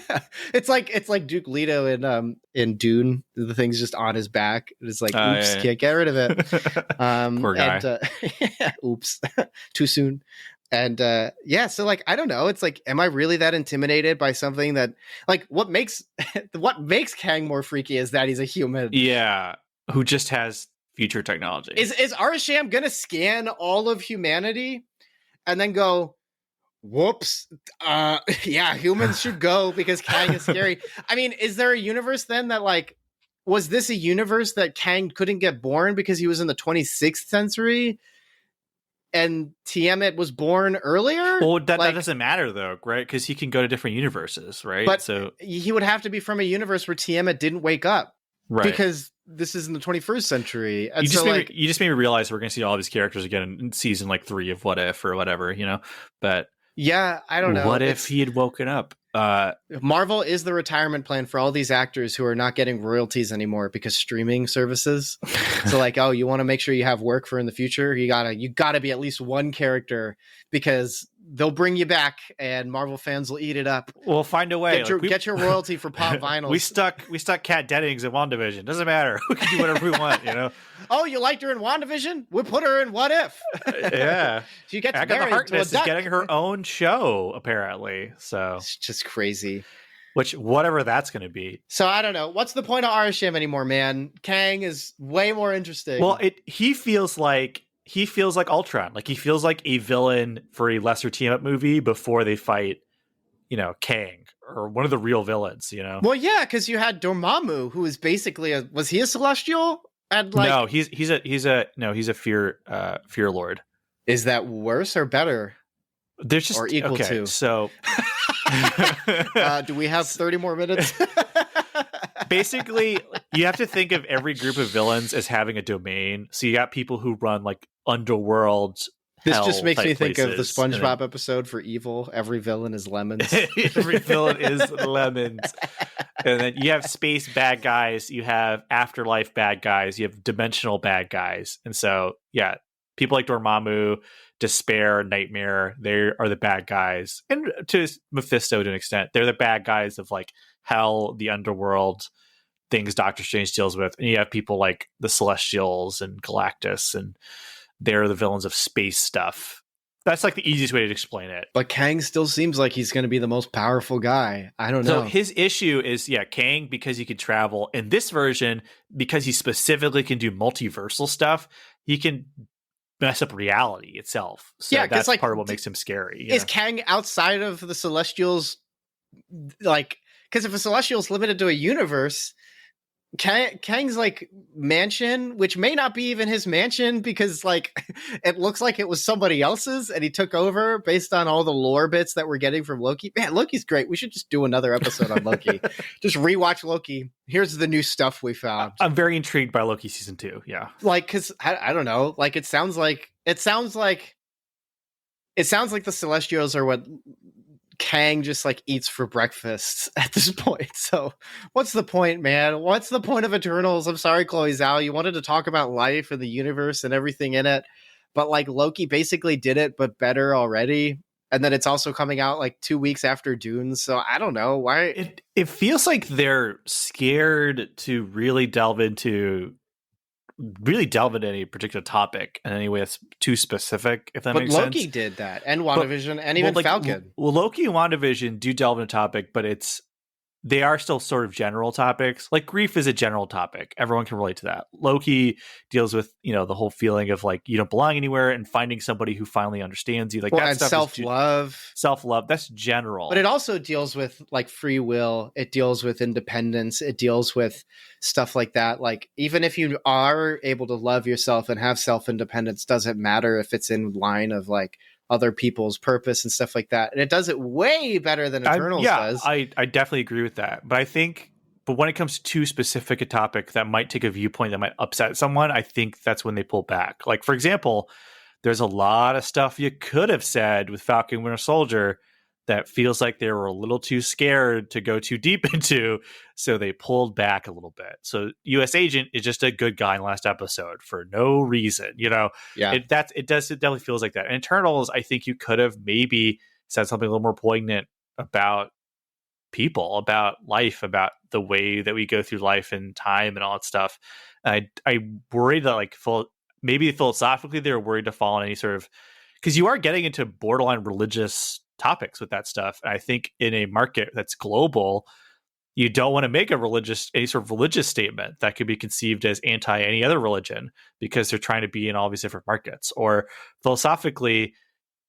D: Yeah. It's like Duke Leto in Dune. The thing's just on his back. It's like, oops, can't get rid of it.
B: Poor guy.
D: And, oops, too soon. And so like, I don't know. It's like, am I really that intimidated by something that, like, what makes Kang more freaky is that he's a human.
B: Yeah, who just has future technology.
D: Is Arsham gonna scan all of humanity and then go, whoops, yeah, humans should go because Kang is scary? I mean, is there a universe then that, like, was this a universe that Kang couldn't get born because he was in the 26th century? And Tiamat was born earlier?
B: Well, that doesn't matter, though, right? Because he can go to different universes, right?
D: But
B: so
D: he would have to be from a universe where Tiamat didn't wake up.
B: Right.
D: Because this is in the 21st century. And
B: you just made me realize we're going to see all these characters again in season, like, 3 of What If or whatever, But
D: yeah, I don't know.
B: What if he had woken up?
D: Marvel is the retirement plan for all these actors who are not getting royalties anymore because streaming services. So like, oh, you want to make sure you have work for in the future? You gotta be at least one character because they'll bring you back and Marvel fans will eat it up.
B: We'll find a way.
D: Get your royalty for pop vinyls.
B: We stuck Kat Dennings in WandaVision. Doesn't matter. We can do whatever we want,
D: Oh, you liked her in WandaVision? We'll put her in What If.
B: Yeah.
D: She gets
B: Agatha
D: married
B: Harkness
D: to a duck.
B: is getting her own show, apparently. So
D: It's just crazy.
B: Which, whatever that's going to be.
D: So I don't know. What's the point of Arsham anymore, man? Kang is way more interesting.
B: Well, he feels like Ultron. Like, he feels like a villain for a lesser team-up movie before they fight, Kang or one of the real villains,
D: Well, yeah, because you had Dormammu, who was basically was he a Celestial? And like,
B: no, he's a fear lord.
D: Is that worse or better?
B: There's just
D: or equal to.
B: So,
D: do we have 30 more minutes?
B: Basically, you have to think of every group of villains as having a domain. So you got people who run like underworld.
D: This just makes me think of the
B: places,
D: SpongeBob episode for evil. Every villain is lemons.
B: Every villain is lemons. And then you have space bad guys. You have afterlife bad guys. You have dimensional bad guys. And so, yeah, people like Dormammu, Despair, Nightmare, they are the bad guys. And to Mephisto to an extent, they're the bad guys of like hell, the underworld, things Doctor Strange deals with. And you have people like the Celestials and Galactus, and they're the villains of space stuff. That's like the easiest way to explain it.
D: But Kang still seems like he's going to be the most powerful guy. I don't know.
B: So his issue is, Kang, because he can travel. In this version, because he specifically can do multiversal stuff, he can mess up reality itself. So
D: yeah,
B: that's
D: like,
B: part of what makes him scary.
D: Is Kang outside of the Celestials? Like, because if a Celestial is limited to a universe, Kang's like mansion, which may not be even his mansion because like it looks like it was somebody else's and he took over based on all the lore bits that we're getting from Loki. Man, Loki's great. We should just do another episode on Loki. Just rewatch Loki. Here's the new stuff we found.
B: I'm very intrigued by Loki season 2. Yeah.
D: Like, cause I don't know. Like it sounds like the Celestials are what Kang just like eats for breakfast at this point. So what's the point, man? What's the point of Eternals? I'm sorry, Chloe Zhao. You wanted to talk about life and the universe and everything in it, but like Loki basically did it, but better already. And then it's also coming out like 2 weeks after Dune. So I don't know why.
B: It feels like they're scared to really delve into any particular topic in any way that's too specific, if that makes sense.
D: But Loki did that, and WandaVision, and even Falcon.
B: Well, Loki and WandaVision do delve into topic, but they are still sort of general topics. Like grief is a general topic. Everyone can relate to that. Loki deals with, the whole feeling of like you don't belong anywhere and finding somebody who finally understands you. Like that
D: and
B: stuff
D: self-love.
B: That's general.
D: But it also deals with like free will. It deals with independence. It deals with stuff like that. Like even if you are able to love yourself and have self-independence, doesn't matter if it's in line of like other people's purpose and stuff like that. And it does it way better than Eternals does.
B: I definitely agree with that. But when it comes to too specific a topic that might take a viewpoint that might upset someone, I think that's when they pull back. Like, for example, there's a lot of stuff you could have said with Falcon Winter Soldier that feels like they were a little too scared to go too deep into, so they pulled back a little bit. So U.S. Agent is just a good guy in the last episode for no reason, Yeah, it definitely feels like that. And Eternals, I think you could have maybe said something a little more poignant about people, about life, about the way that we go through life and time and all that stuff. And I worried that like maybe philosophically they were worried to fall on any sort of, because you are getting into borderline religious topics with that stuff. And I think in a market that's global, you don't want to make any sort of religious statement that could be conceived as anti any other religion because they're trying to be in all these different markets. Or philosophically,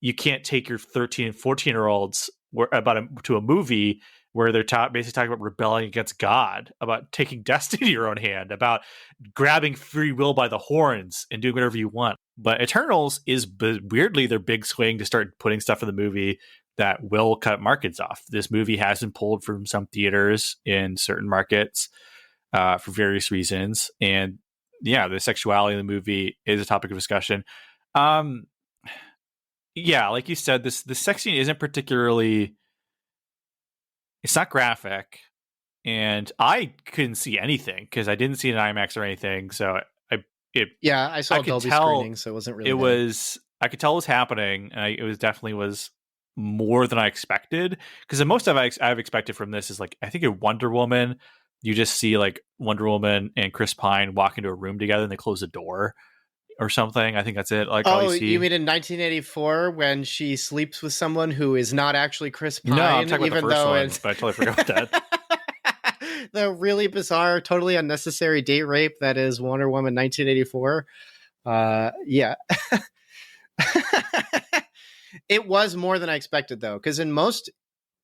B: you can't take your 13 and 14-year-olds to a movie where they're basically talking about rebelling against God, about taking destiny in your own hand, about grabbing free will by the horns and doing whatever you want. But Eternals is weirdly their big swing to start putting stuff in the movie that will cut markets off. This movie has been pulled from some theaters in certain markets for various reasons. And yeah, the sexuality in the movie is a topic of discussion. Yeah, like you said, the sex scene isn't particularly... It's not graphic, and I couldn't see anything because I didn't see an IMAX or anything. So
D: I saw a Dolby screening, so it wasn't really.
B: I could tell it was happening, and it was definitely more than I expected. Because the most I've expected from this is like I think in Wonder Woman, you just see like Wonder Woman and Chris Pine walk into a room together, and they close the door or something. I think that's it. Like,
D: you mean in 1984 when she sleeps with someone who is not actually Chris Pine?
B: No, I'm talking about the first one, but I totally forgot that.
D: The really bizarre, totally unnecessary date rape that is Wonder Woman 1984. Yeah. It was more than I expected, though, because in most,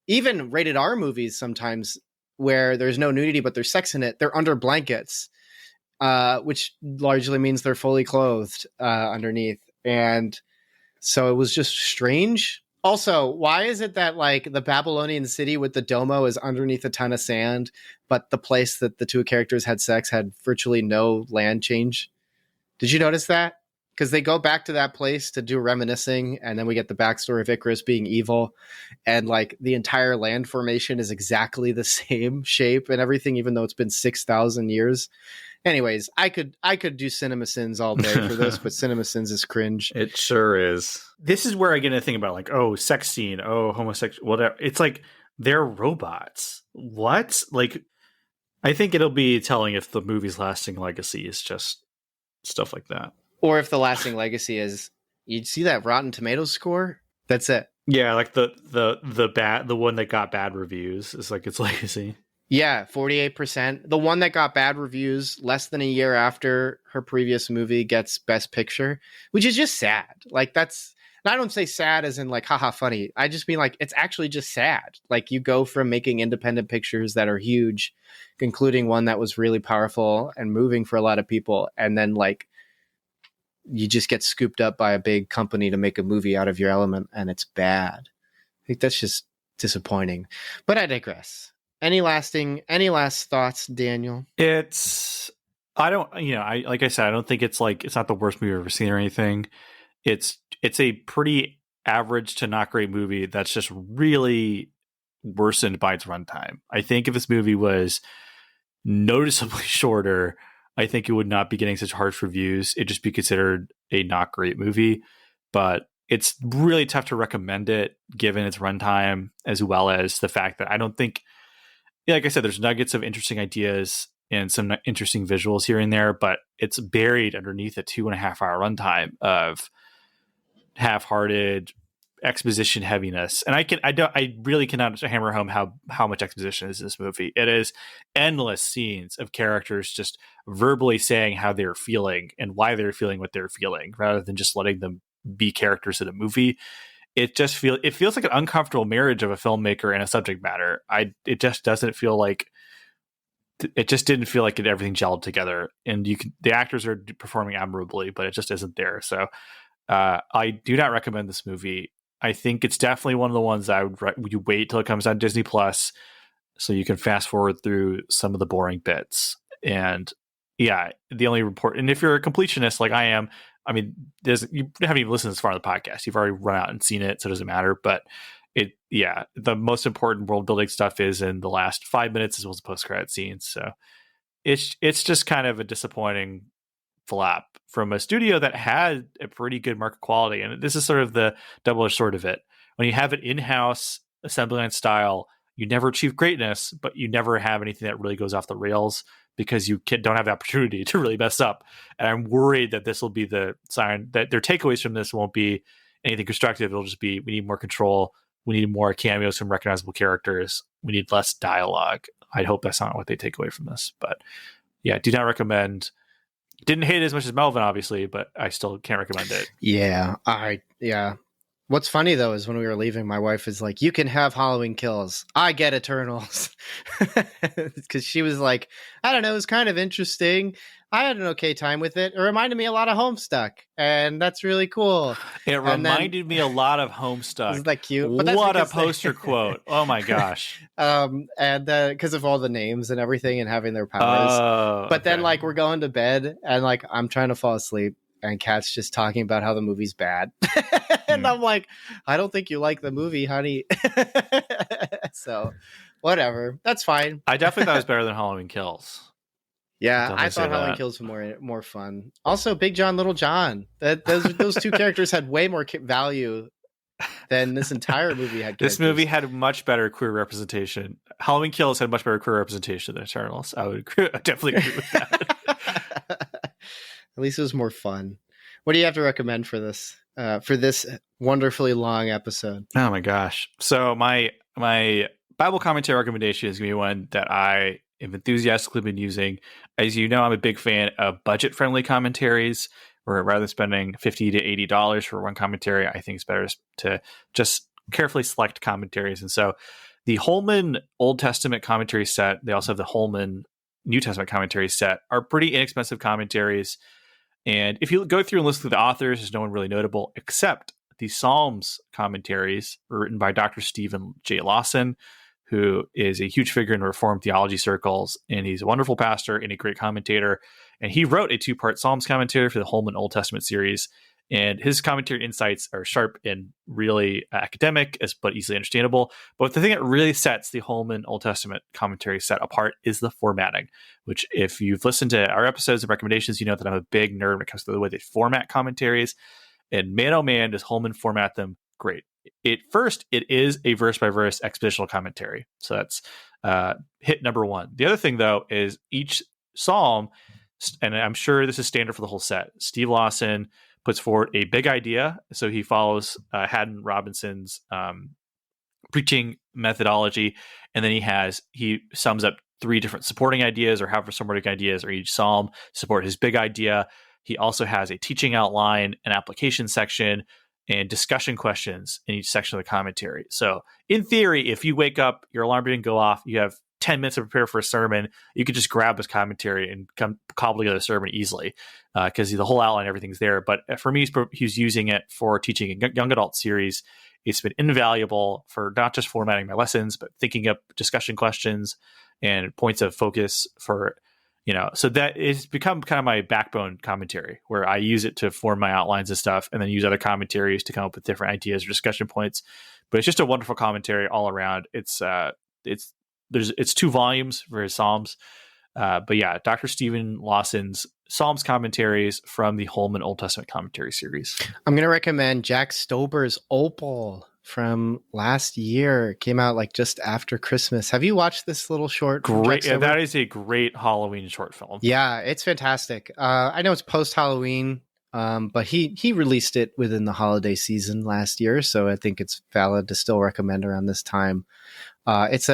D: even rated R movies, sometimes where there's no nudity but there's sex in it, they're under blankets. Which largely means they're fully clothed underneath. And so it was just strange. Also, why is it that like the Babylonian city with the Domo is underneath a ton of sand, but the place that the two characters had sex had virtually no land change? Did you notice that? Because they go back to that place to do reminiscing, and then we get the backstory of Icarus being evil, and like the entire land formation is exactly the same shape and everything, even though it's been 6,000 years. Anyways, I could do CinemaSins all day for this, but CinemaSins is cringe.
B: It sure is. This is where I get to think about like, oh, sex scene, oh, homosexual, whatever. It's like they're robots. What? Like, I think it'll be telling if the movie's lasting legacy is just stuff like that,
D: or if the lasting legacy is you'd see that Rotten Tomatoes score. That's it.
B: Yeah, like the one that got bad reviews is like its legacy.
D: Yeah, 48%. The one that got bad reviews less than a year after her previous movie gets Best Picture, which is just sad. Like that's I don't say sad as in like, haha, funny. I just mean like, it's actually just sad. Like you go from making independent pictures that are huge, including one that was really powerful and moving for a lot of people. And then like, you just get scooped up by a big company to make a movie out of your element and it's bad. I think that's just disappointing, but I digress. Any last thoughts, Daniel?
B: Like I said, I don't think it's not the worst movie I've ever seen or anything. It's a pretty average to not great movie that's just really worsened by its runtime. I think if this movie was noticeably shorter, I think it would not be getting such harsh reviews. It'd just be considered a not great movie, but it's really tough to recommend it given its runtime, as well as the fact that I don't think, like I said, there's nuggets of interesting ideas and some interesting visuals here and there, but it's buried underneath a 2.5 hour runtime of half-hearted exposition heaviness. And I really cannot hammer home how much exposition is in this movie. It is endless scenes of characters just verbally saying how they're feeling and why they're feeling what they're feeling, rather than just letting them be characters in a movie. It feels like an uncomfortable marriage of a filmmaker and a subject matter. It just didn't feel like everything gelled together. And the actors are performing admirably, but it just isn't there. So I do not recommend this movie. I think it's definitely one of the ones that you wait till it comes on Disney Plus, so you can fast forward through some of the boring bits. And yeah, the only report. And if you're a completionist like I am, I mean, you haven't even listened this far in the podcast. You've already run out and seen it, so it doesn't matter. But the most important world building stuff is in the last 5 minutes, as well as post-credit scenes. So it's just kind of a disappointing flop from a studio that had a pretty good market quality. And this is sort of the double-edged sword of it. When you have an in-house assembly line style, you never achieve greatness, but you never have anything that really goes off the rails, because you don't have the opportunity to really mess up. And I'm worried that this will be the sign that their takeaways from this won't be anything constructive. It'll just be, we need more control. We need more cameos from recognizable characters. We need less dialogue. I hope that's not what they take away from this. But yeah, do not recommend. Didn't hate it as much as Melvin, obviously, but I still can't recommend it.
D: Yeah. All right. Yeah. What's funny, though, is when we were leaving, my wife is like, you can have Halloween Kills. I get Eternals. Because she was like, I don't know, it was kind of interesting. I had an okay time with it. It reminded me a lot of Homestuck, and that's really cool.
B: It reminded me a lot of Homestuck.
D: Isn't that cute?
B: What a poster quote. Oh, my gosh.
D: And because of all the names and everything and having their powers. But then, like, we're going to bed, and, like, I'm trying to fall asleep, and Kat's just talking about how the movie's bad. And I'm like, I don't think you like the movie, honey. So, whatever. That's fine.
B: I definitely thought it was better than Halloween Kills.
D: Yeah, I thought Halloween Kills was more fun. Also, Big John, Little John. Those two characters had way more value than this entire movie had.
B: This movie had much better queer representation. Halloween Kills had much better queer representation than Eternals. I would definitely agree with that.
D: At least it was more fun. What do you have to recommend for this wonderfully long episode?
B: Oh my gosh. So my Bible commentary recommendation is going to be one that I have enthusiastically been using. As you know, I'm a big fan of budget-friendly commentaries, where rather than spending $50 to $80 for one commentary, I think it's better to just carefully select commentaries. And so the Holman Old Testament commentary set, they also have the Holman New Testament commentary set, are pretty inexpensive commentaries. And if you go through and listen to the authors, there's no one really notable except the Psalms commentaries were written by Dr. Stephen J. Lawson, who is a huge figure in Reformed theology circles. And he's a wonderful pastor and a great commentator. And he wrote a 2-part Psalms commentary for the Holman Old Testament series. And his commentary insights are sharp and really academic, but easily understandable. But the thing that really sets the Holman Old Testament commentary set apart is the formatting, which if you've listened to our episodes and recommendations, you know that I'm a big nerd when it comes to the way they format commentaries. And man, oh man, does Holman format them great. It is a verse-by-verse expositional commentary. So that's hit number one. The other thing, though, is each psalm, and I'm sure this is standard for the whole set, Steve Lawson puts forward a big idea. So he follows Haddon Robinson's preaching methodology. And then he sums up 3 different supporting ideas, or however supporting ideas, or each psalm support his big idea. He also has a teaching outline, an application section, and discussion questions in each section of the commentary. So in theory, if you wake up, your alarm didn't go off, you have 10 minutes to prepare for a sermon, you could just grab this commentary and cobble together a sermon easily because the whole outline, everything's there. But for me, he's using it for teaching a young adult series. It's been invaluable for not just formatting my lessons, but thinking up discussion questions and points of focus for, so that it's become kind of my backbone commentary where I use it to form my outlines and stuff and then use other commentaries to come up with different ideas or discussion points. But it's just a wonderful commentary all around. It's 2 volumes for his Psalms. But yeah, Dr. Stephen Lawson's Psalms commentaries from the Holman Old Testament commentary series.
D: I'm going to recommend Jack Stober's Opal from last year. It came out like just after Christmas. Have you watched this little short?
B: Great. Yeah, that is a great Halloween short film.
D: Yeah, it's fantastic. I know it's post-Halloween, but he released it within the holiday season last year. So I think it's valid to still recommend around this time. It's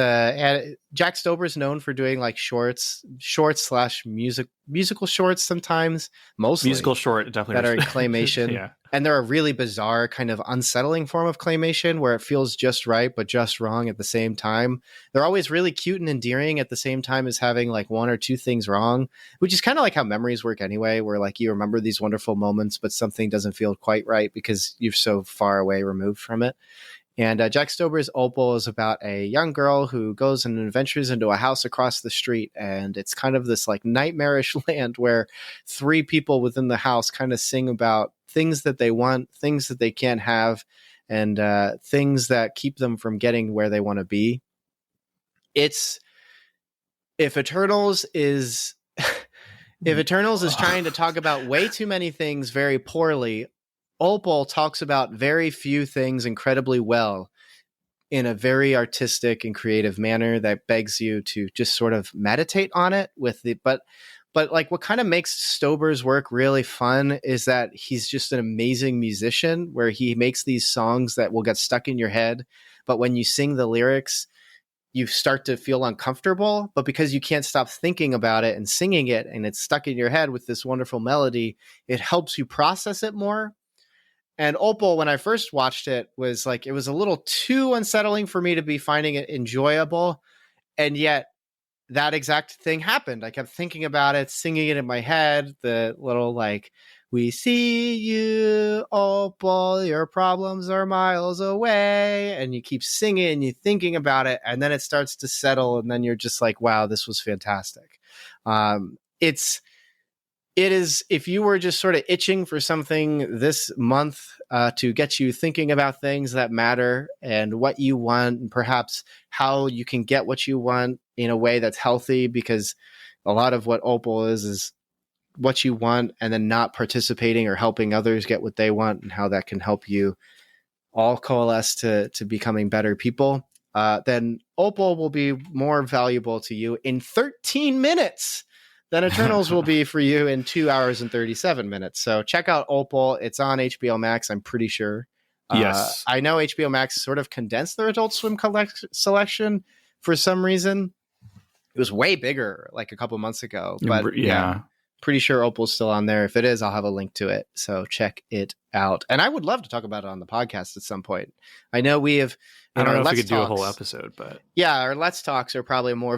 D: Jack Stober's known for doing like shorts / musical shorts sometimes, mostly
B: musical short, definitely
D: that are in claymation.
B: Yeah.
D: And they're a really bizarre kind of unsettling form of claymation where it feels just right, but just wrong at the same time. They're always really cute and endearing at the same time as having like 1 or 2 things wrong, which is kind of like how memories work anyway, where like you remember these wonderful moments, but something doesn't feel quite right because you're so far away removed from it. And Jack Stober's Opal is about a young girl who goes and adventures into a house across the street. And it's kind of this like nightmarish land where 3 people within the house kind of sing about things that they want, things that they can't have, and things that keep them from getting where they want to be. If Eternals is trying to talk about way too many things very poorly, Opal talks about very few things incredibly well in a very artistic and creative manner that begs you to just sort of meditate on it but like what kind of makes Stober's work really fun is that he's just an amazing musician where he makes these songs that will get stuck in your head. But when you sing the lyrics, you start to feel uncomfortable, but because you can't stop thinking about it and singing it and it's stuck in your head with this wonderful melody, it helps you process it more. And Opal, when I first watched it, was like, it was a little too unsettling for me to be finding it enjoyable. And yet that exact thing happened. I kept thinking about it, singing it in my head, the little like, we see you, Opal, your problems are miles away. And you keep singing, you're thinking about it, and then it starts to settle. And then you're just like, wow, this was fantastic. It is, if you were just sort of itching for something this month to get you thinking about things that matter and what you want, and perhaps how you can get what you want in a way that's healthy, because a lot of what Opal is what you want and then not participating or helping others get what they want, and how that can help you all coalesce to becoming better people. Then Opal will be more valuable to you in 13 minutes than Eternals will be for you in 2 hours and 37 minutes. So check out Opal. It's on HBO Max, I'm pretty sure.
B: Yes.
D: I know HBO Max sort of condensed their Adult Swim selection for some reason. It was way bigger like a couple months ago. But yeah, pretty sure Opal's still on there. If it is, I'll have a link to it. So check it out. And I would love to talk about it on the podcast at some point. I know we have...
B: I don't know if we could do a whole episode, but...
D: Yeah, our Let's Talks are probably more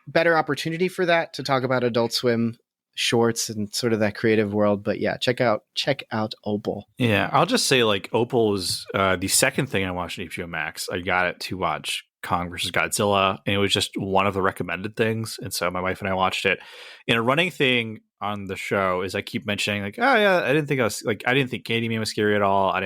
D: better opportunity for that, to talk about Adult Swim shorts and sort of that creative world. But yeah, check out Opal.
B: Yeah, I'll just say like Opal was the second thing I watched on HBO Max. I got it to watch Kong vs. Godzilla, and it was just one of the recommended things. And so my wife and I watched it. And a running thing on the show is I keep mentioning like, oh yeah, I didn't think Candyman was scary at all.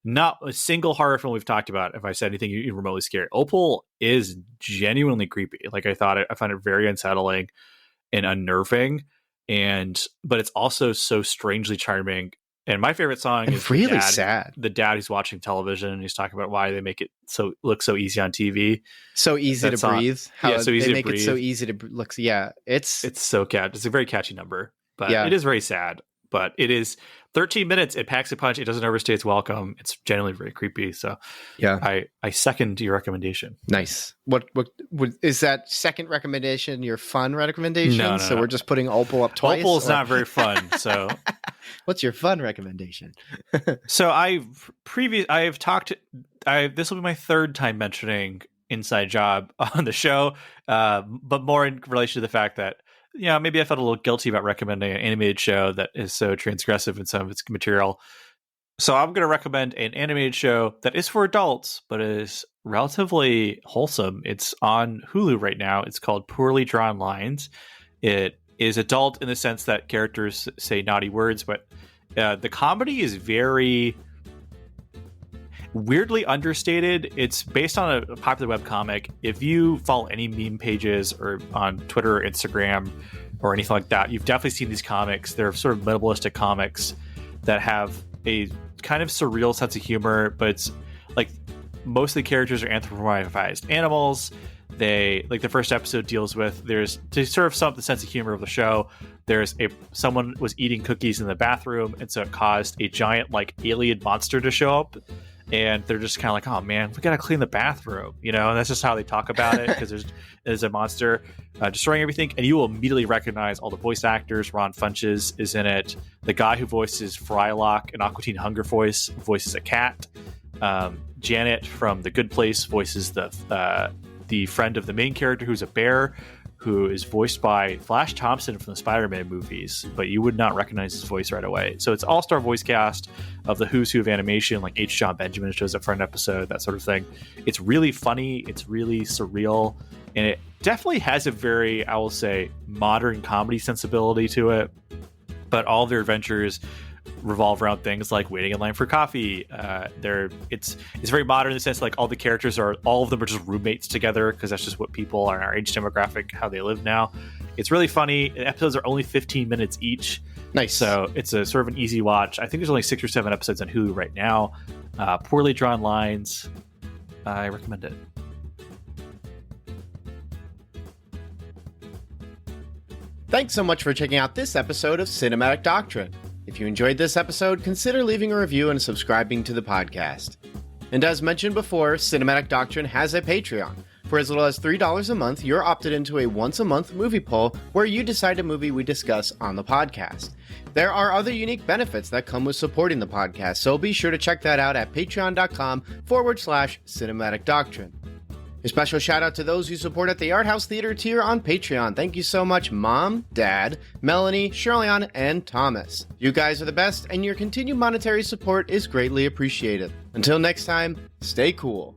B: Not a single horror film we've talked about, if I said anything even remotely scary. Opal is genuinely creepy. Like I found it very unsettling and unnerving, but it's also so strangely charming. And my favorite song is
D: really sad.
B: The dad who's watching television and he's talking about why they make it look so easy on TV,
D: so easy to breathe.
B: So easy
D: they make
B: to breathe.
D: it so easy to look. Yeah, it's
B: so catchy. It's a very catchy number, but it is very sad. But it is 13 minutes. It packs a punch. It doesn't overstay its welcome. It's generally very creepy. So yeah, I second your recommendation.
D: Nice. What is that second recommendation? Your fun recommendation?
B: No.
D: So we're just putting Opal up twice.
B: Opal's not very fun. So
D: What's your fun recommendation?
B: So this will be my third time mentioning Inside Job on the show, but more in relation to the fact that, maybe I felt a little guilty about recommending an animated show that is so transgressive in some of its material. So I'm going to recommend an animated show that is for adults, but is relatively wholesome. It's on Hulu right now. It's called Poorly Drawn Lines. It is adult in the sense that characters say naughty words, but the comedy is very weirdly understated. It's based on a popular webcomic. If you follow any meme pages or on Twitter or Instagram or anything like that, you've definitely seen these comics. They're sort of minimalistic comics that have a kind of surreal sense of humor, but it's like most of the characters are anthropomorphized animals. They, like, the first episode deals with, there's, to sort of sum up the sense of humor of the show, someone was eating cookies in the bathroom, and so it caused a giant, like, alien monster to show up, and they're just kind of like, oh man, we gotta clean the bathroom, and that's just how they talk about it, because there's a monster destroying everything, and you will immediately recognize all the voice actors. Ron Funches is in it. The guy who voices Frylock in Aqua Teen Hunger Force voices a cat. Janet from The Good Place voices the friend of the main character, who's a bear, who is voiced by Flash Thompson from the Spider-Man movies, but you would not recognize his voice right away. So it's all-star voice cast of the who's who of animation, like H. John Benjamin shows up for an episode, that sort of thing. It's really funny, it's really surreal, and it definitely has a very, I will say, modern comedy sensibility to it, but all their adventures revolve around things like waiting in line for coffee. It's very modern in the sense, like, all the characters all of them are just roommates together, because that's just what people are in our age demographic, how they live now. It's really funny. The episodes are only 15 minutes each.
D: Nice.
B: So it's a sort of an easy watch. I think there's only 6 or 7 episodes on Hulu right now. Poorly Drawn Lines. I recommend it.
A: Thanks so much for checking out this episode of Cinematic Doctrine. If you enjoyed this episode, consider leaving a review and subscribing to the podcast. And as mentioned before, Cinematic Doctrine has a Patreon. For as little as $3 a month, you're opted into a once-a-month movie poll where you decide a movie we discuss on the podcast. There are other unique benefits that come with supporting the podcast, so be sure to check that out at patreon.com/Cinematic Doctrine. A special shout out to those who support at the Art House Theater tier on Patreon. Thank you so much, Mom, Dad, Melanie, Shirley-Ann, and Thomas. You guys are the best, and your continued monetary support is greatly appreciated. Until next time, stay cool.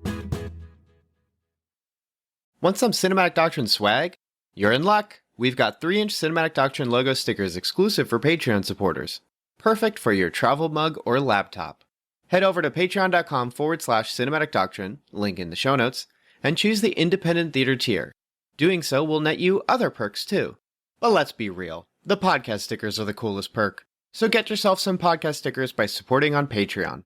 A: Want some Cinematic Doctrine swag? You're in luck. We've got 3-inch Cinematic Doctrine logo stickers exclusive for Patreon supporters. Perfect for your travel mug or laptop. Head over to patreon.com/Cinematic Doctrine, link in the show notes, and choose the Independent Theater tier. Doing so will net you other perks too. But let's be real, the podcast stickers are the coolest perk. So get yourself some podcast stickers by supporting on Patreon.